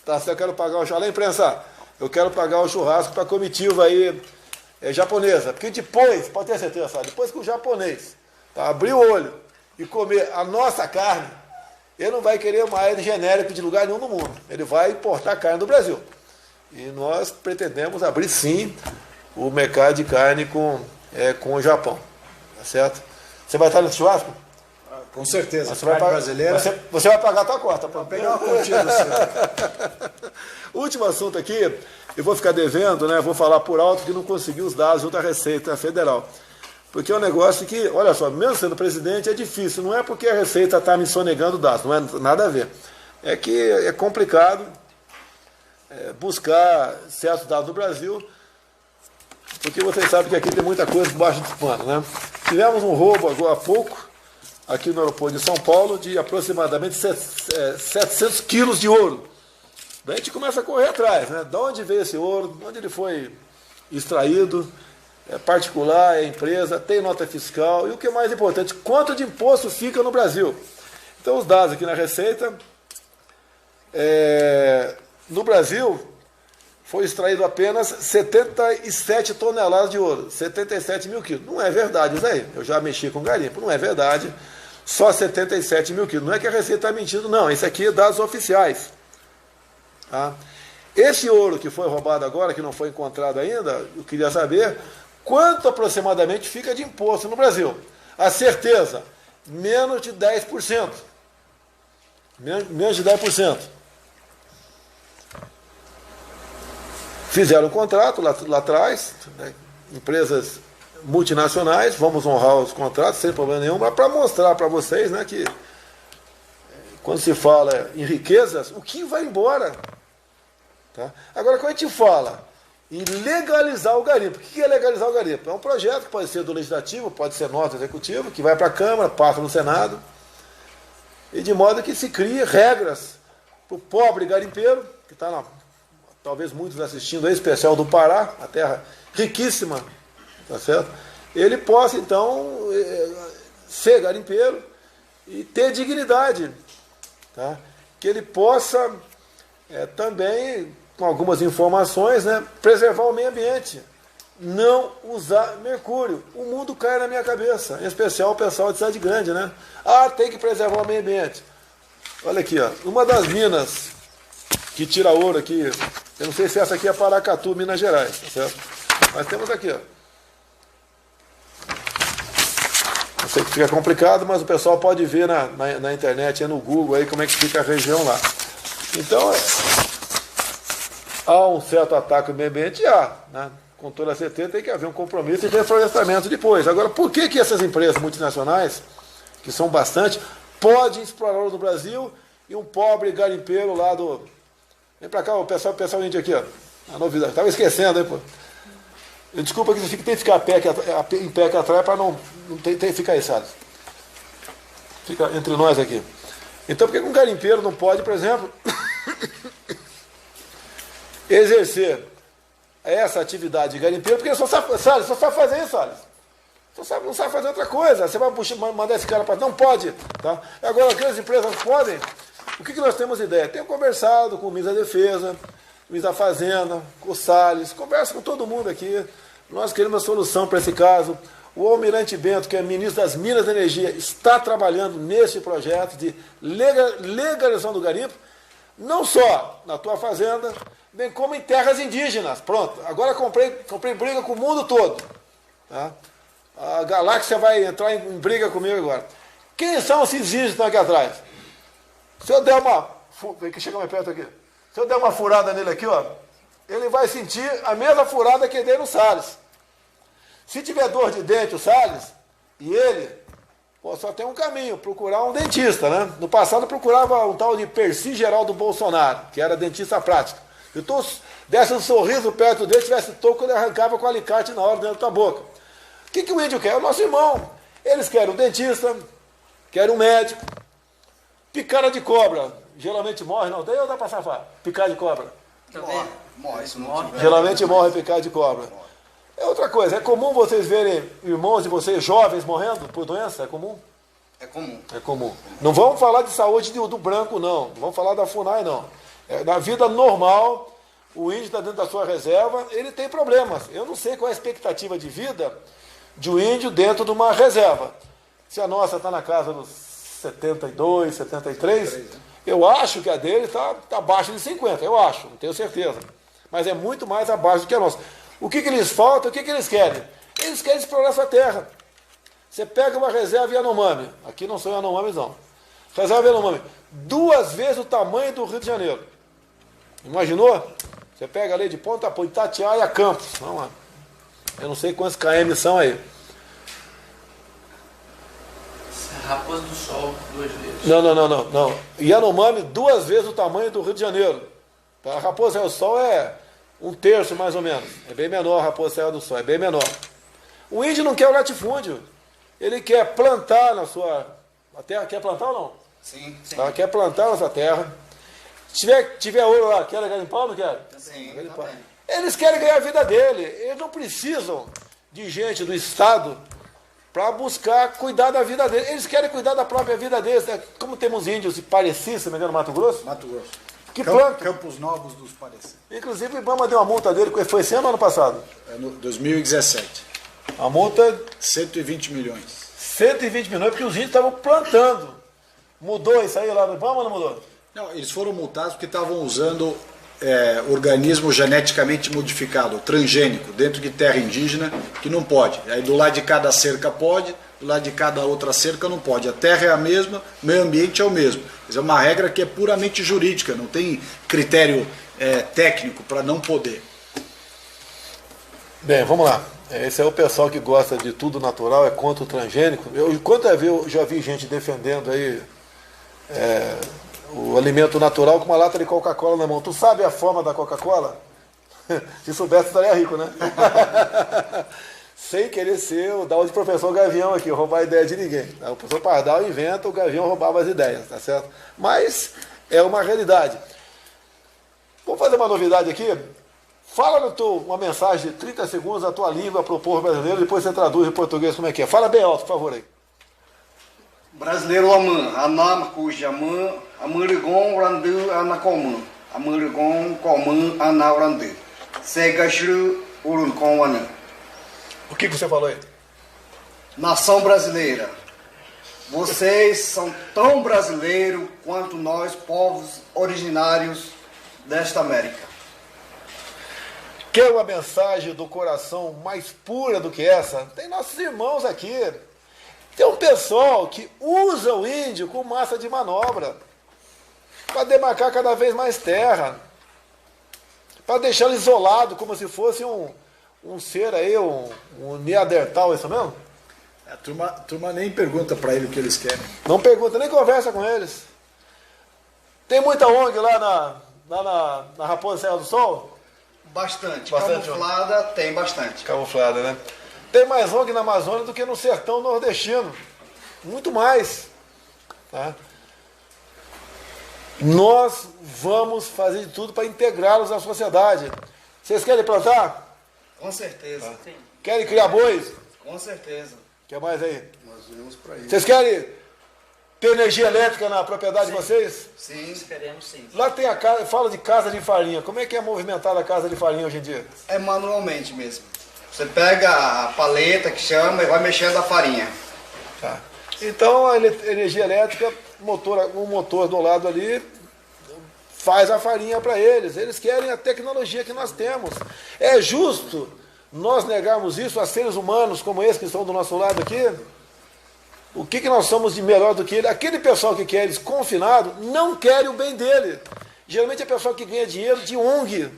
tá? Eu quero pagar o churrasco, olha a imprensa, eu quero pagar o churrasco para a comitiva aí japonesa, porque depois, pode ter certeza, sabe, depois que o japonês abrir o olho e comer a nossa carne, ele não vai querer mais genérico de lugar nenhum no mundo. Ele vai importar carne do Brasil. E nós pretendemos abrir, sim, o mercado de carne com o Japão. Tá certo? Você vai estar nesse churrasco? Com certeza. Você vai pagar, brasileira. Você vai pagar a tua cota. Para pegar uma quantia do senhor. Último assunto aqui, eu vou ficar devendo, né? Vou falar por alto que não consegui os dados junto à Receita Federal. Porque é um negócio que, olha só, mesmo sendo presidente é difícil, não é porque a Receita está me sonegando dados, não é nada a ver. É que é complicado buscar certos dados no Brasil, porque vocês sabem que aqui tem muita coisa debaixo do pano, né? Tivemos um roubo agora há pouco, aqui no aeroporto de São Paulo, de aproximadamente 700 quilos de ouro. Daí a gente começa a correr atrás, né? De onde veio esse ouro, de onde ele foi extraído, é particular, é empresa, tem nota fiscal, e o que é mais importante, quanto de imposto fica no Brasil. Então os dados aqui na Receita, no Brasil foi extraído apenas 77 toneladas de ouro, 77 mil quilos. Não é verdade isso aí, eu já mexi com garimpo, não é verdade, só 77 mil quilos. Não é que a Receita está mentindo, não, isso aqui é dados oficiais. Tá? Esse ouro que foi roubado agora, que não foi encontrado ainda, eu queria saber quanto aproximadamente fica de imposto no Brasil. A certeza, menos de 10%. Menos de 10%. Fizeram um contrato lá atrás, né, empresas multinacionais, vamos honrar os contratos sem problema nenhum, mas para mostrar para vocês, né, que quando se fala em riquezas, o que vai embora? Tá? Agora, quando a gente fala em legalizar o garimpo, o que é legalizar o garimpo? É um projeto que pode ser do Legislativo, pode ser nota executiva, que vai para a Câmara, passa no Senado, e de modo que se crie regras para o pobre garimpeiro, que está lá, talvez muitos assistindo aí, especial do Pará, a terra riquíssima, tá certo? ele possa, então, ser garimpeiro e ter dignidade. Tá? Que ele possa também, com algumas informações, né, preservar o meio ambiente. Não usar mercúrio. O mundo cai na minha cabeça, em especial o pessoal de cidade grande, né? Tem que preservar o meio ambiente. Olha aqui, ó, uma das minas que tira ouro aqui, eu não sei se essa aqui é Paracatu, Minas Gerais, tá certo? Mas temos aqui, ó. Eu sei que fica complicado, mas o pessoal pode ver na internet, no Google, aí como é que fica a região lá. Então, há um certo ataque ao meio ambiente, né? Com toda certeza tem que haver um compromisso de reflorestamento depois. Agora, por que essas empresas multinacionais, que são bastante, podem explorar ouro no Brasil e um pobre garimpeiro lá do... Vem pra cá, o pessoal índio aqui, ó. A novidade. Estava esquecendo, hein, pô. Desculpa que você tem que ficar em pé aqui atrás para não tem que ficar aí, sabe? Fica entre nós aqui. Então, por que um garimpeiro não pode, por exemplo, exercer essa atividade de garimpeiro? Porque só sabe fazer isso, Salles. Não sabe fazer outra coisa. Você vai mandar esse cara para... Não pode. Tá? Agora, aquelas empresas podem. O que nós temos ideia? Tenho conversado com o ministro da Defesa, o ministro da Fazenda, com o Salles, converso com todo mundo aqui. Nós queremos uma solução para esse caso. O Almirante Bento, que é ministro das Minas e Energia, está trabalhando neste projeto de legalização do garimpo, não só na tua fazenda, bem como em terras indígenas. Pronto, agora comprei briga com o mundo todo. Tá? A galáxia vai entrar em briga comigo agora. Quem são esses indígenas que estão aqui atrás? Se eu der uma... Vem que chega mais perto aqui. Se eu der uma furada nele aqui, ó, ele vai sentir a mesma furada que dei no Salles. Se tiver dor de dente, o Salles, e ele, só tem um caminho, procurar um dentista, né? No passado procurava um tal de Percy Geraldo Bolsonaro, que era dentista prático. Então, desse um sorriso perto dele, tivesse toco, ele arrancava com o alicate na hora dentro da tua boca. O que o índio quer? É o nosso irmão. Eles querem um dentista, querem um médico. Picada de cobra, geralmente morre, não tem ou dá para safar? Picada de cobra. Morre. Geralmente morre picada de cobra. É outra coisa, é comum vocês verem irmãos de vocês jovens morrendo por doença? É comum? É comum. É comum. Não vamos falar de saúde do branco, não. Não vamos falar da FUNAI, não. Na vida normal, o índio está dentro da sua reserva, ele tem problemas. Eu não sei qual é a expectativa de vida de um índio dentro de uma reserva. Se a nossa está na casa dos 72, 73, eu acho que a dele está abaixo de 50, eu acho, não tenho certeza. Mas é muito mais abaixo do que a nossa. O que lhes falta, o que eles querem? Eles querem explorar essa terra. Você pega uma reserva Yanomami, aqui não são Yanomamis não, reserva Yanomami, 2 vezes o tamanho do Rio de Janeiro. Imaginou? Você pega ali de ponta a ponta, Itatiaia a Campos, vamos lá. Eu não sei quantos km são aí. Raposa do Sol, 2 vezes. Não. Yanomami, 2 vezes o tamanho do Rio de Janeiro. A Raposa do Sol é 1/3 mais ou menos. É bem menor a Raposa Serra do Sol, é bem menor. O índio não quer o latifúndio. Ele quer plantar na sua... A terra quer plantar ou não? Sim. Tá? Quer plantar na sua terra. Se tiver ouro lá, quer garimpar ou não quer? Sim, eles querem ganhar a vida dele. Eles não precisam de gente do Estado para buscar cuidar da vida deles. Eles querem cuidar da própria vida deles. Como temos índios de Pareci, se não me engano, no Mato Grosso? Mato Grosso. Que plantam. Campos Novos dos Pareci. Inclusive o IBAMA deu uma multa dele, foi esse ano ou ano passado? É no 2017. A multa... 120 milhões. 120 milhões, porque os índios estavam plantando. Mudou isso aí lá no IBAMA ou não mudou? Não, eles foram multados porque estavam usando organismo geneticamente modificado, transgênico, dentro de terra indígena, que não pode. Aí do lado de cada cerca pode, do lado de cada outra cerca não pode. A terra é a mesma, o meio ambiente é o mesmo. Mas é uma regra que é puramente jurídica, não tem critério técnico para não poder. Bem, vamos lá. Esse é o pessoal que gosta de tudo natural, é contra o transgênico. Quantas vezes eu já vi gente defendendo aí o alimento natural com uma lata de Coca-Cola na mão. Tu sabe a forma da Coca-Cola? Se soubesse, estaria rico, né? Sem querer ser o tal de professor Gavião aqui, roubar a ideia de ninguém. O professor Pardal inventa, o Gavião roubava as ideias, tá certo? Mas é uma realidade. Vamos fazer uma novidade aqui? Fala uma mensagem de 30 segundos na tua língua para o povo brasileiro, depois você traduz em português como é que é. Fala bem alto, por favor aí. Brasileiro amã, anam cuja amã, amurigon randu anacomã, amurigon comã anaurandu, segashru urun comana. O que você falou aí? Nação brasileira, vocês são tão brasileiros quanto nós, povos originários desta América. Quer uma mensagem do coração mais pura do que essa? Tem nossos irmãos aqui. Tem um pessoal que usa o índio com massa de manobra para demarcar cada vez mais terra, para deixá-lo isolado como se fosse um ser aí, um Neandertal, isso mesmo? A turma nem pergunta para ele o que eles querem. Não pergunta, nem conversa com eles. Tem muita ONG lá na Raposa Serra do Sol? Bastante. Camuflada tem bastante. Camuflada, né? Tem mais ONG na Amazônia do que no sertão nordestino. Muito mais. Tá? Nós vamos fazer de tudo para integrá-los à sociedade. Vocês querem plantar? Com certeza. Sim. Querem criar bois? Com certeza. O que mais aí? Nós vamos para isso. Vocês querem ter energia elétrica na propriedade de vocês? Sim. Esperemos sim. Lá tem a casa, fala de casa de farinha. Como é que é movimentada a casa de farinha hoje em dia? É manualmente mesmo. Você pega a paleta que chama e vai mexendo a farinha. Tá. Então a energia elétrica, o motor do lado ali faz a farinha para eles. Eles querem a tecnologia que nós temos. É justo nós negarmos isso a seres humanos como esse que estão do nosso lado aqui? O que nós somos de melhor do que ele? Aquele pessoal que quer eles confinados não quer o bem dele. Geralmente é pessoal que ganha dinheiro de ONG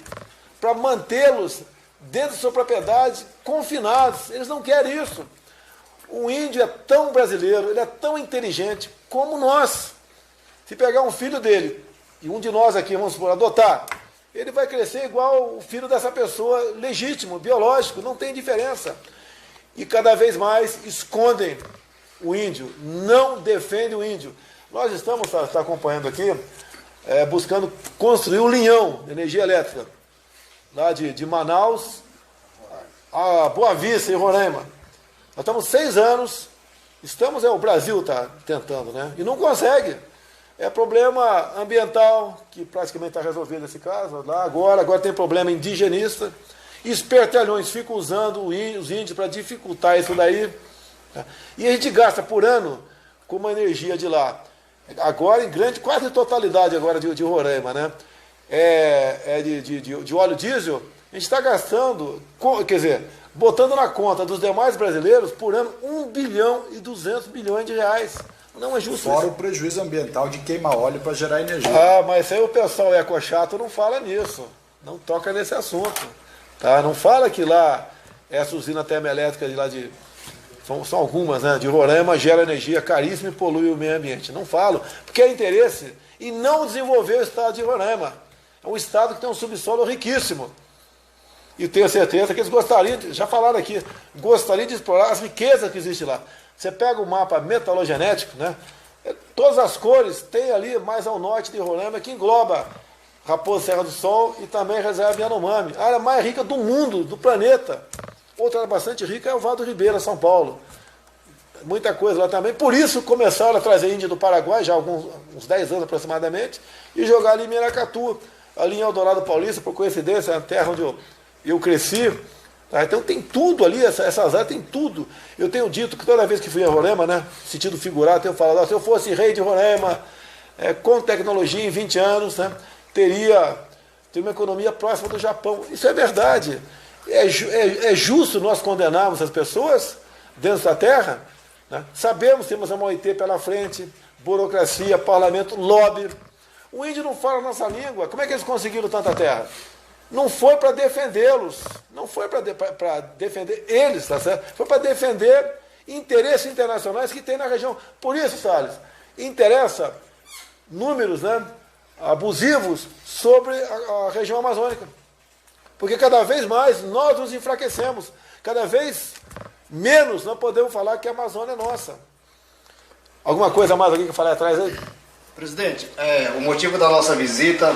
para mantê-los dentro de sua propriedade confinados. Eles não querem isso. O índio é tão brasileiro, ele é tão inteligente como nós. Se pegar um filho dele, e um de nós aqui, vamos supor, adotar, ele vai crescer igual o filho dessa pessoa legítimo, biológico, não tem diferença. E cada vez mais escondem o índio, não defendem o índio. Nós estamos, está acompanhando aqui, buscando construir um linhão de energia elétrica, lá de Manaus a Boa Vista, em Roraima. Nós estamos 6 anos, o Brasil está tentando, né? E não consegue. É problema ambiental, que praticamente está resolvido esse caso, lá agora tem problema indigenista. Espertalhões ficam usando os índios para dificultar isso daí. Tá? E a gente gasta por ano com uma energia de lá. Agora, em grande, quase totalidade agora de Roraima, né? De óleo diesel, a gente está gastando, quer dizer, botando na conta dos demais brasileiros, por ano, 1 bilhão e 200 bilhões de reais. Não é justo Fora isso. o prejuízo ambiental de queimar óleo para gerar energia. Ah, mas aí o pessoal ecochato não fala nisso. Não toca nesse assunto. Tá? Não fala que lá essa usina termoelétrica de lá são algumas, né? De Roraima gera energia caríssima e polui o meio ambiente. Não falo, porque é interesse em não desenvolver o estado de Roraima. É um estado que tem um subsolo riquíssimo. E tenho certeza que eles gostariam, já falaram aqui, gostariam de explorar as riquezas que existem lá. Você pega o mapa metalogenético, né? Todas as cores tem ali mais ao norte de Roraima, que engloba Raposa Serra do Sol e também a reserva Yanomami, a área mais rica do mundo, do planeta. Outra área bastante rica é o Vale do Ribeira, São Paulo. Muita coisa lá também. Por isso começaram a trazer índio do Paraguai, já há uns 10 anos aproximadamente, e jogar ali em Miracatu, ali em Eldorado Paulista, por coincidência, a terra onde eu cresci. Tá? Então tem tudo ali, essas áreas tem tudo. Eu tenho dito que toda vez que fui a Roraima, né, sentido figurado, eu tenho falado, se eu fosse rei de Roraima, com tecnologia em 20 anos, né, teria uma economia próxima do Japão. Isso é verdade. É justo nós condenarmos as pessoas dentro da terra? Né? Sabemos, temos a OIT pela frente, burocracia, parlamento, lobby. O índio não fala a nossa língua. Como é que eles conseguiram tanta terra? Não foi para defendê-los, não foi para defender eles, tá certo? Foi para defender interesses internacionais que tem na região. Por isso, Salles, interessa números, né, abusivos sobre a região amazônica. Porque cada vez mais nós nos enfraquecemos, cada vez menos nós podemos falar que a Amazônia é nossa. Alguma coisa mais aqui que eu falei atrás aí? Presidente, o motivo da nossa visita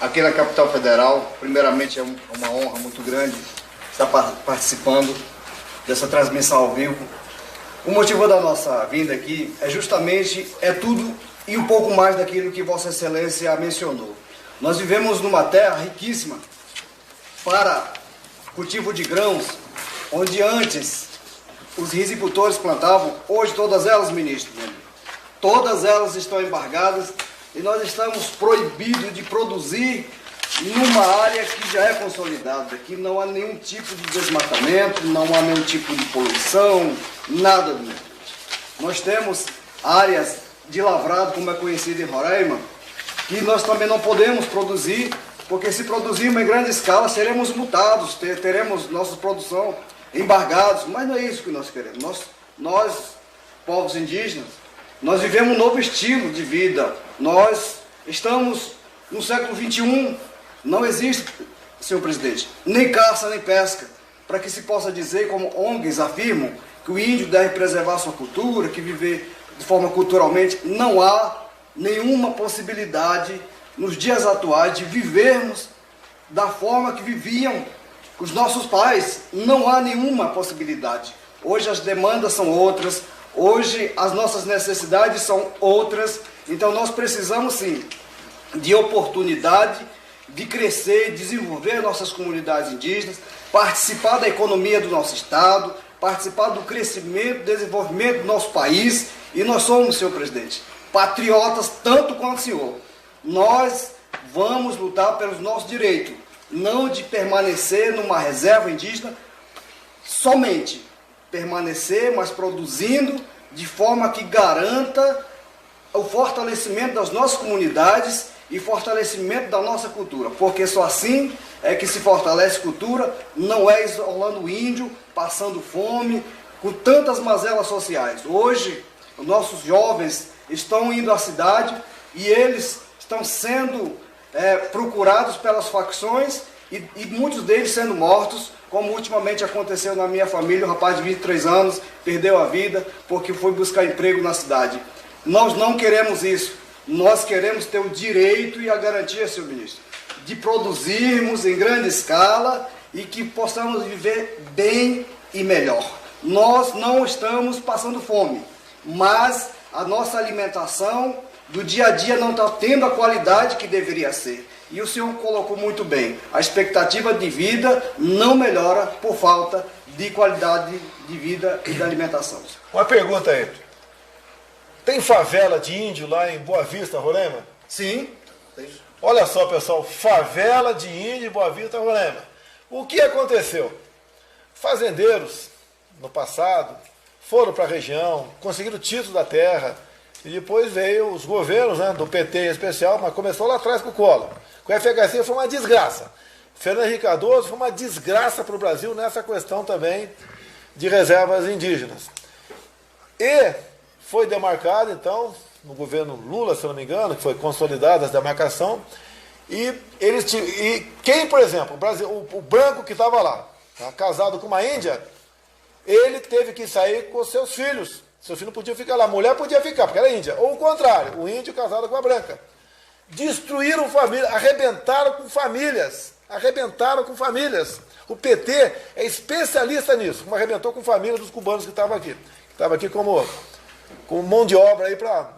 aqui na capital federal. Primeiramente é uma honra muito grande estar participando dessa transmissão ao vivo. O motivo da nossa vinda aqui é justamente tudo e um pouco mais daquilo que Vossa Excelência mencionou. Nós vivemos numa terra riquíssima para cultivo de grãos, onde antes os rizicultores plantavam, hoje todas elas, ministro, todas elas estão embargadas e nós estamos proibidos de produzir numa área que já é consolidada, que não há nenhum tipo de desmatamento, não há nenhum tipo de poluição, nada disso. Nós temos áreas de lavrado, como é conhecido em Roraima, que nós também não podemos produzir, porque se produzirmos em grande escala, seremos multados, teremos nossa produção embargados, mas não é isso que nós queremos. Nós povos indígenas, nós vivemos um novo estilo de vida. Nós estamos no século XXI. Não existe, senhor presidente, nem caça nem pesca, para que se possa dizer, como ONGs afirmam, que o índio deve preservar sua cultura, que viver de forma culturalmente. Não há nenhuma possibilidade nos dias atuais de vivermos da forma que viviam os nossos pais. Não há nenhuma possibilidade. Hoje as demandas são outras, hoje as nossas necessidades são outras, então nós precisamos sim de oportunidade de crescer, desenvolver nossas comunidades indígenas, participar da economia do nosso estado, participar do crescimento, desenvolvimento do nosso país, e nós somos, senhor presidente, patriotas tanto quanto o senhor. Nós vamos lutar pelos nossos direitos, não de permanecer numa reserva indígena, somente permanecer, mas produzindo de forma que garanta o fortalecimento das nossas comunidades e fortalecimento da nossa cultura, porque só assim é que se fortalece cultura, não é isolando o índio, passando fome, com tantas mazelas sociais. Hoje, os nossos jovens estão indo à cidade e eles estão sendo procurados pelas facções e muitos deles sendo mortos, como ultimamente aconteceu na minha família. Um rapaz de 23 anos perdeu a vida porque foi buscar emprego na cidade. Nós não queremos isso. Nós queremos ter o direito e a garantia, senhor ministro, de produzirmos em grande escala e que possamos viver bem e melhor. Nós não estamos passando fome, mas a nossa alimentação do dia a dia não está tendo a qualidade que deveria ser. E o senhor colocou muito bem, a expectativa de vida não melhora por falta de qualidade de vida e da alimentação. Uma pergunta aí. Tem favela de índio lá em Boa Vista, Roraima? Sim. Olha só, pessoal, favela de índio em Boa Vista, Roraima. O que aconteceu? Fazendeiros, no passado, foram para a região, conseguiram o título da terra, e depois veio os governos, né, do PT em especial, mas começou lá atrás com o Collor. Com o FHC foi uma desgraça. Fernando Henrique Cardoso foi uma desgraça para o Brasil nessa questão também de reservas indígenas. E foi demarcado, então, no governo Lula, se não me engano, que foi consolidada a demarcação, e quem, por exemplo, o branco que estava lá, tá, casado com uma índia, ele teve que sair com seus filhos. Seus filhos não podiam ficar lá, a mulher podia ficar, porque era índia. Ou o contrário, o índio casado com a branca. Destruíram famílias, arrebentaram com famílias. O PT é especialista nisso, como arrebentou com famílias dos cubanos que estavam aqui. Que estavam aqui como mão de obra aí para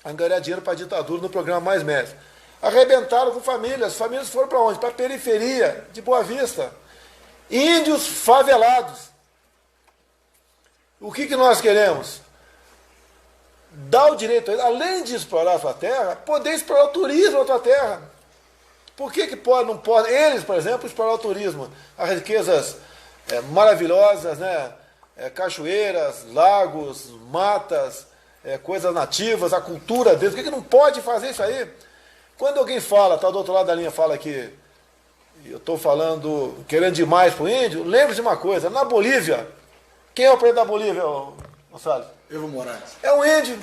angariar dinheiro para a ditadura no programa Mais Médios. Arrebentaram com famílias. Famílias foram para onde? Para a periferia de Boa Vista. Índios favelados. O que nós queremos? Dar o direito a eles, além de explorar a sua terra, poder explorar o turismo na sua terra. Por que pode, não pode? Eles, por exemplo, explorar o turismo. As riquezas maravilhosas, né? Cachoeiras, lagos, matas, coisas nativas, a cultura deles. Por que não pode fazer isso aí? Quando alguém fala, está do outro lado da linha, fala que eu estou falando, querendo demais para o índio, lembre-se de uma coisa, na Bolívia, quem é o presidente da Bolívia, Gonçalo? Evo Morales. É um índio,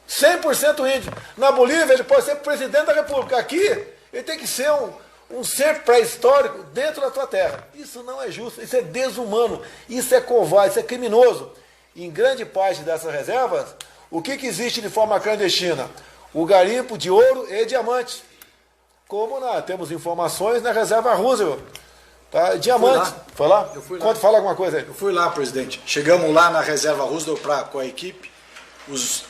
100% índio. Na Bolívia ele pode ser presidente da República. Aqui ele tem que ser um ser pré-histórico dentro da sua terra. Isso não é justo, isso é desumano, isso é covarde, isso é criminoso. Em grande parte dessas reservas, o que existe de forma clandestina? O garimpo de ouro e diamante. como temos informações na reserva Roosevelt. Tá? Diamante. Foi lá? Eu fui lá. Fala alguma coisa aí. Eu fui lá, presidente. Chegamos lá na reserva Roosevelt com a equipe,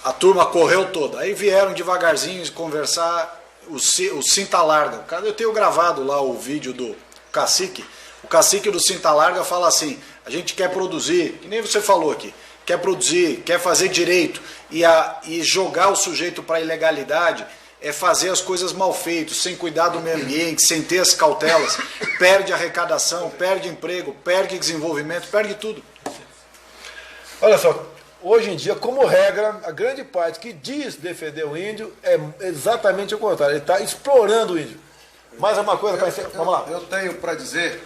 a turma correu toda. Aí vieram devagarzinho conversar o Cinta Larga. Eu tenho gravado lá o vídeo do cacique. O cacique do Cinta Larga fala assim: a gente quer produzir, que nem você falou aqui, quer produzir, quer fazer direito, e jogar o sujeito para a ilegalidade é fazer as coisas mal feitas, sem cuidar do meio ambiente, sem ter as cautelas, perde arrecadação, perde emprego, perde desenvolvimento, perde tudo. Olha só, hoje em dia, como regra, a grande parte que diz defender o índio é exatamente o contrário, ele está explorando o índio. Mais uma coisa para encerrar, vamos lá. Eu tenho para dizer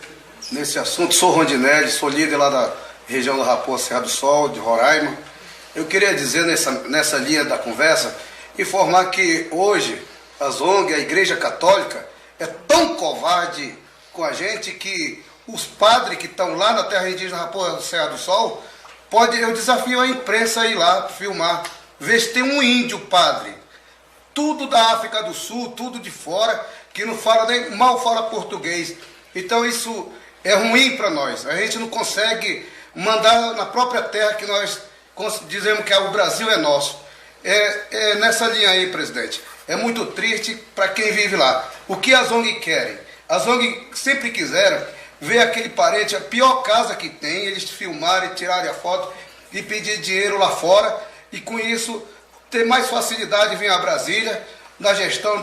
nesse assunto, sou Rondinelli, sou líder lá da região da Raposa Serra do Sol, de Roraima. Eu queria dizer nessa linha da conversa, informar que hoje as ONG, a Igreja Católica, é tão covarde com a gente que os padres que estão lá na terra indígena Raposa Serra do Sol, eu desafio a imprensa a ir lá filmar, ver se tem um índio padre. Tudo da África do Sul, tudo de fora, que não fala nem mal fala português. Então isso é ruim para nós. A gente não consegue mandar na própria terra que nós dizemos que o Brasil é nosso. É nessa linha aí, presidente. É muito triste para quem vive lá. O que as ONG querem? As ONG sempre quiseram ver aquele parente, a pior casa que tem, eles filmarem, tirarem a foto e pedir dinheiro lá fora, e com isso ter mais facilidade de vir a Brasília, na gestão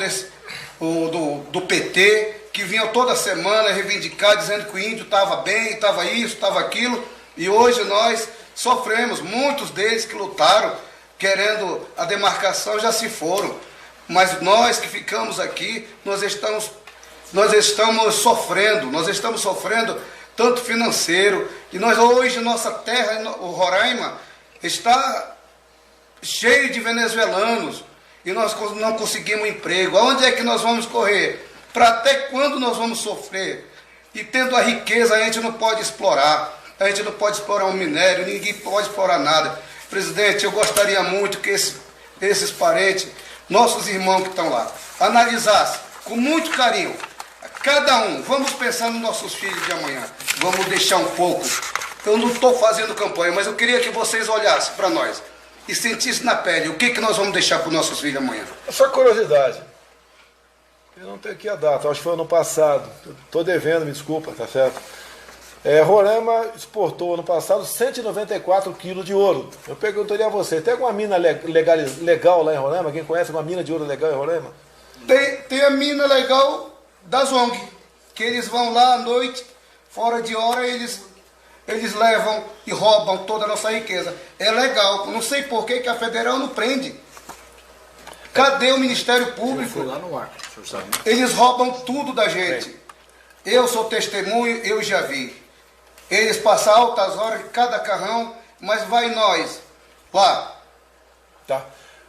do PT, que vinha toda semana reivindicar, dizendo que o índio estava bem, estava isso, estava aquilo, e hoje nós sofremos, muitos deles que lutaram, querendo a demarcação, já se foram. Mas nós que ficamos aqui, nós estamos sofrendo tanto financeiro, e nós hoje, nossa terra, o Roraima, está cheio de venezuelanos, e nós não conseguimos emprego. Aonde é que nós vamos correr? Para até quando nós vamos sofrer? E tendo a riqueza, a gente não pode explorar, a gente não pode explorar um minério, ninguém pode explorar nada. Presidente, eu gostaria muito que esses parentes, nossos irmãos que estão lá, analisassem com muito carinho, cada um, vamos pensar nos nossos filhos de amanhã, vamos deixar um pouco. Eu não estou fazendo campanha, mas eu queria que vocês olhassem para nós e sentissem na pele o que nós vamos deixar para os nossos filhos amanhã. Só curiosidade, eu não tenho aqui a data, acho que foi ano passado, estou devendo, me desculpa, tá certo? Roraima exportou ano passado 194 quilos de ouro. Eu perguntaria a você, tem alguma mina legal lá em Roraima? Quem conhece alguma mina de ouro legal em Roraima? Tem a mina legal das ONG, que eles vão lá à noite, fora de hora, eles levam e roubam toda a nossa riqueza. É legal, não sei por que a federal não prende. Cadê o Ministério Público? Eu fui lá no ar, o senhor sabe. Eles roubam tudo da gente. Eu sou testemunho, eu já vi. Eles passam altas horas, cada carrão, mas vai nós lá. Tá.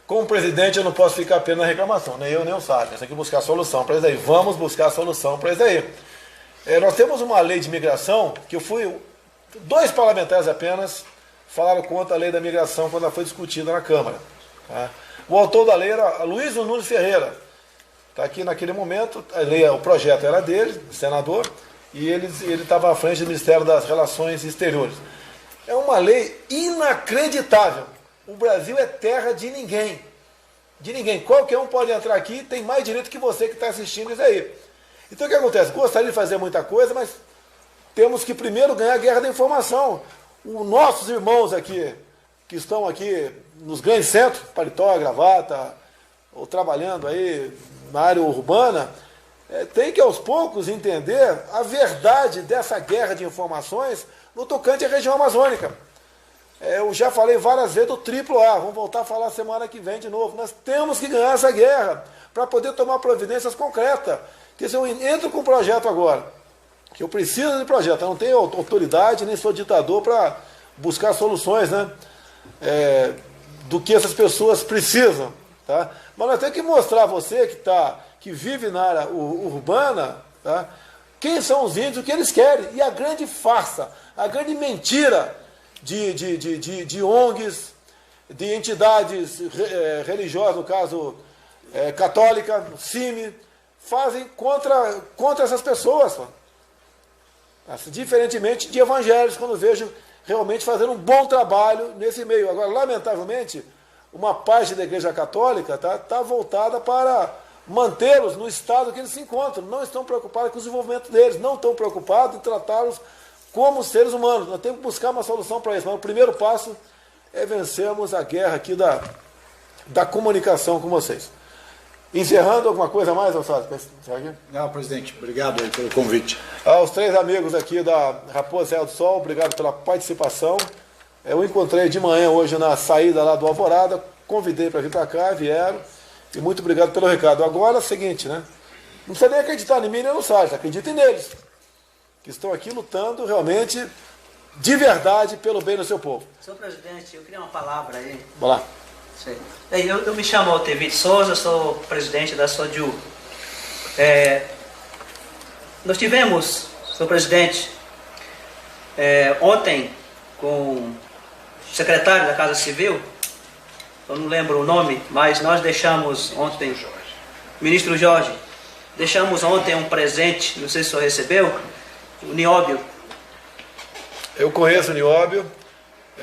Como presidente, eu não posso ficar apenas na reclamação, nem eu nem o Sábio. Nós temos que buscar solução para isso aí. Vamos buscar solução para isso aí. Nós temos uma lei de imigração que dois parlamentares apenas falaram contra a lei da imigração quando ela foi discutida na Câmara. Tá? O autor da lei era Luiz Nunes Ferreira. Está aqui naquele momento, o projeto era dele, senador, e ele estava à frente do Ministério das Relações Exteriores. É uma lei inacreditável. O Brasil é terra de ninguém. De ninguém. Qualquer um pode entrar aqui e tem mais direito que você que está assistindo isso aí. Então o que acontece? Gostaria de fazer muita coisa, mas temos que primeiro ganhar a guerra da informação. Os nossos irmãos aqui, que estão aqui nos grandes centros, paletó, gravata, ou trabalhando aí na área urbana, tem que aos poucos entender a verdade dessa guerra de informações no tocante à região amazônica. Eu já falei várias vezes do AAA, vamos voltar a falar semana que vem de novo. Nós temos que ganhar essa guerra para poder tomar providências concretas. Porque se eu entro com um projeto agora, que eu preciso de projeto, eu não tenho autoridade, nem sou ditador para buscar soluções, né? Do que essas pessoas precisam. Tá? Mas nós temos que mostrar a você que vive na área urbana, tá? Quem são os índios, o que eles querem. E a grande farsa, a grande mentira de ONGs, de entidades religiosas, no caso católica, CIMI, fazem contra essas pessoas. Assim, diferentemente de evangélicos, quando vejo realmente fazendo um bom trabalho nesse meio. Agora, lamentavelmente, uma parte da Igreja Católica tá voltada para mantê-los no estado que eles se encontram. Não estão preocupados com o desenvolvimento deles, não estão preocupados em tratá-los como seres humanos. Nós temos que buscar uma solução para isso. Mas o primeiro passo é vencermos a guerra aqui da comunicação com vocês. Encerrando, alguma coisa a mais, Alçado? Não, presidente, obrigado aí pelo convite. Aos 3 amigos aqui da Raposa Serra do Sol, obrigado pela participação. Eu encontrei de manhã hoje na saída lá do Alvorada, convidei para vir para cá, vieram, e muito obrigado pelo recado. Agora é o seguinte, né? Não precisa nem acreditar em mim nem no site, acreditem neles, que estão aqui lutando realmente, de verdade, pelo bem do seu povo. Senhor presidente, eu queria uma palavra aí. Vai lá. Eu me chamo Altevito Souza, sou presidente da SODIU. Nós tivemos, senhor presidente, ontem com o secretário da Casa Civil, eu não lembro o nome, mas nós deixamos ontem, ministro Jorge, deixamos ontem um presente, não sei se o senhor recebeu, o Nióbio. Eu conheço o Nióbio.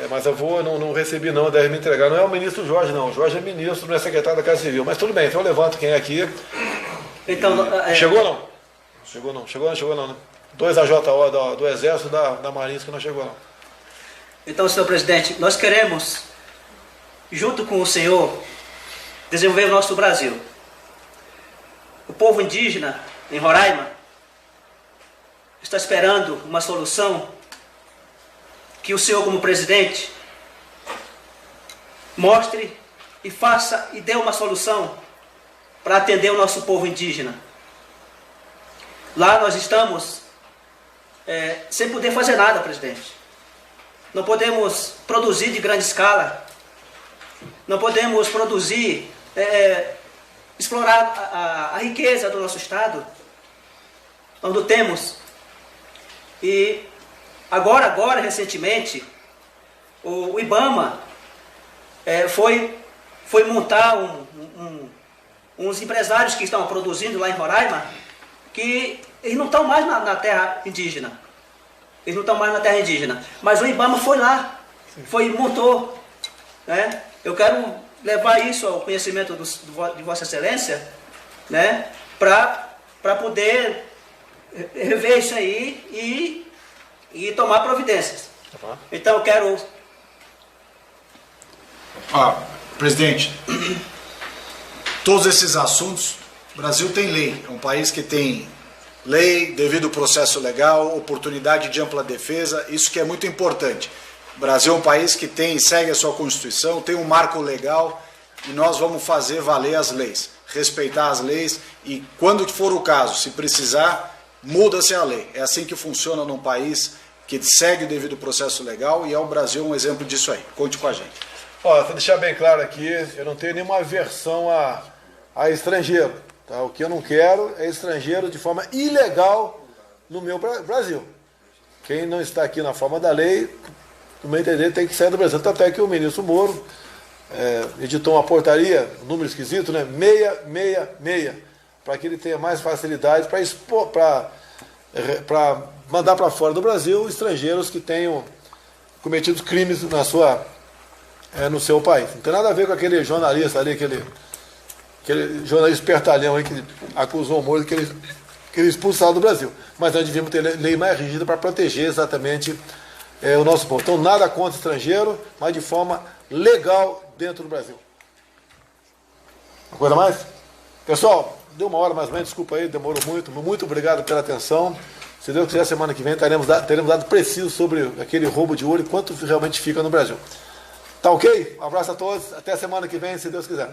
Mas eu não recebi não, deve me entregar. Não é o ministro Jorge, não. O Jorge é ministro, não é secretário da Casa Civil. Mas tudo bem, então eu levanto quem é aqui. Então, chegou ou não? Chegou não, né? 2 AJO do Exército da Marinha que não chegou não. Então, senhor presidente, nós queremos, junto com o senhor, desenvolver o nosso Brasil. O povo indígena em Roraima está esperando uma solução que o senhor, como presidente, mostre e faça e dê uma solução para atender o nosso povo indígena. Lá nós estamos sem poder fazer nada, presidente. Não podemos produzir de grande escala, não podemos produzir, explorar a riqueza do nosso estado. Nós não temos. E Agora, recentemente, o IBAMA foi montar uns empresários que estão produzindo lá em Roraima, que eles não estão mais na terra indígena. Eles não estão mais na terra indígena. Mas o IBAMA foi lá, montou. Né? Eu quero levar isso ao conhecimento de Vossa Excelência, né? Para poder rever isso aí e tomar providências. Então eu quero... Presidente, todos esses assuntos, o Brasil tem lei, é um país que tem lei, devido ao processo legal, oportunidade de ampla defesa, isso que é muito importante. O Brasil é um país que segue a sua Constituição, tem um marco legal e nós vamos fazer valer as leis, respeitar as leis e quando for o caso, se precisar, muda-se a lei. É assim que funciona num país que segue o devido processo legal e o Brasil é um exemplo disso aí. Conte com a gente. Para deixar bem claro aqui, eu não tenho nenhuma aversão a estrangeiro. Tá? O que eu não quero é estrangeiro de forma ilegal no meu Brasil. Quem não está aqui na forma da lei, no meu entender, tem que sair do Brasil. Até que o ministro Moro editou uma portaria, um número esquisito, né? 666, para que ele tenha mais facilidade para mandar para fora do Brasil estrangeiros que tenham cometido crimes no seu país. Não tem nada a ver com aquele jornalista ali, aquele jornalista espertalhão aí que acusou o Moro que ele expulsado do Brasil. Mas nós devíamos ter lei mais rígida para proteger exatamente o nosso povo. Então, nada contra estrangeiro, mas de forma legal dentro do Brasil. Uma coisa mais? Pessoal, deu 1 hora mais ou menos, desculpa aí, demorou muito. Muito obrigado pela atenção. Se Deus quiser, semana que vem teremos dado preciso sobre aquele roubo de ouro e quanto realmente fica no Brasil. Tá ok? Um abraço a todos, até a semana que vem, se Deus quiser.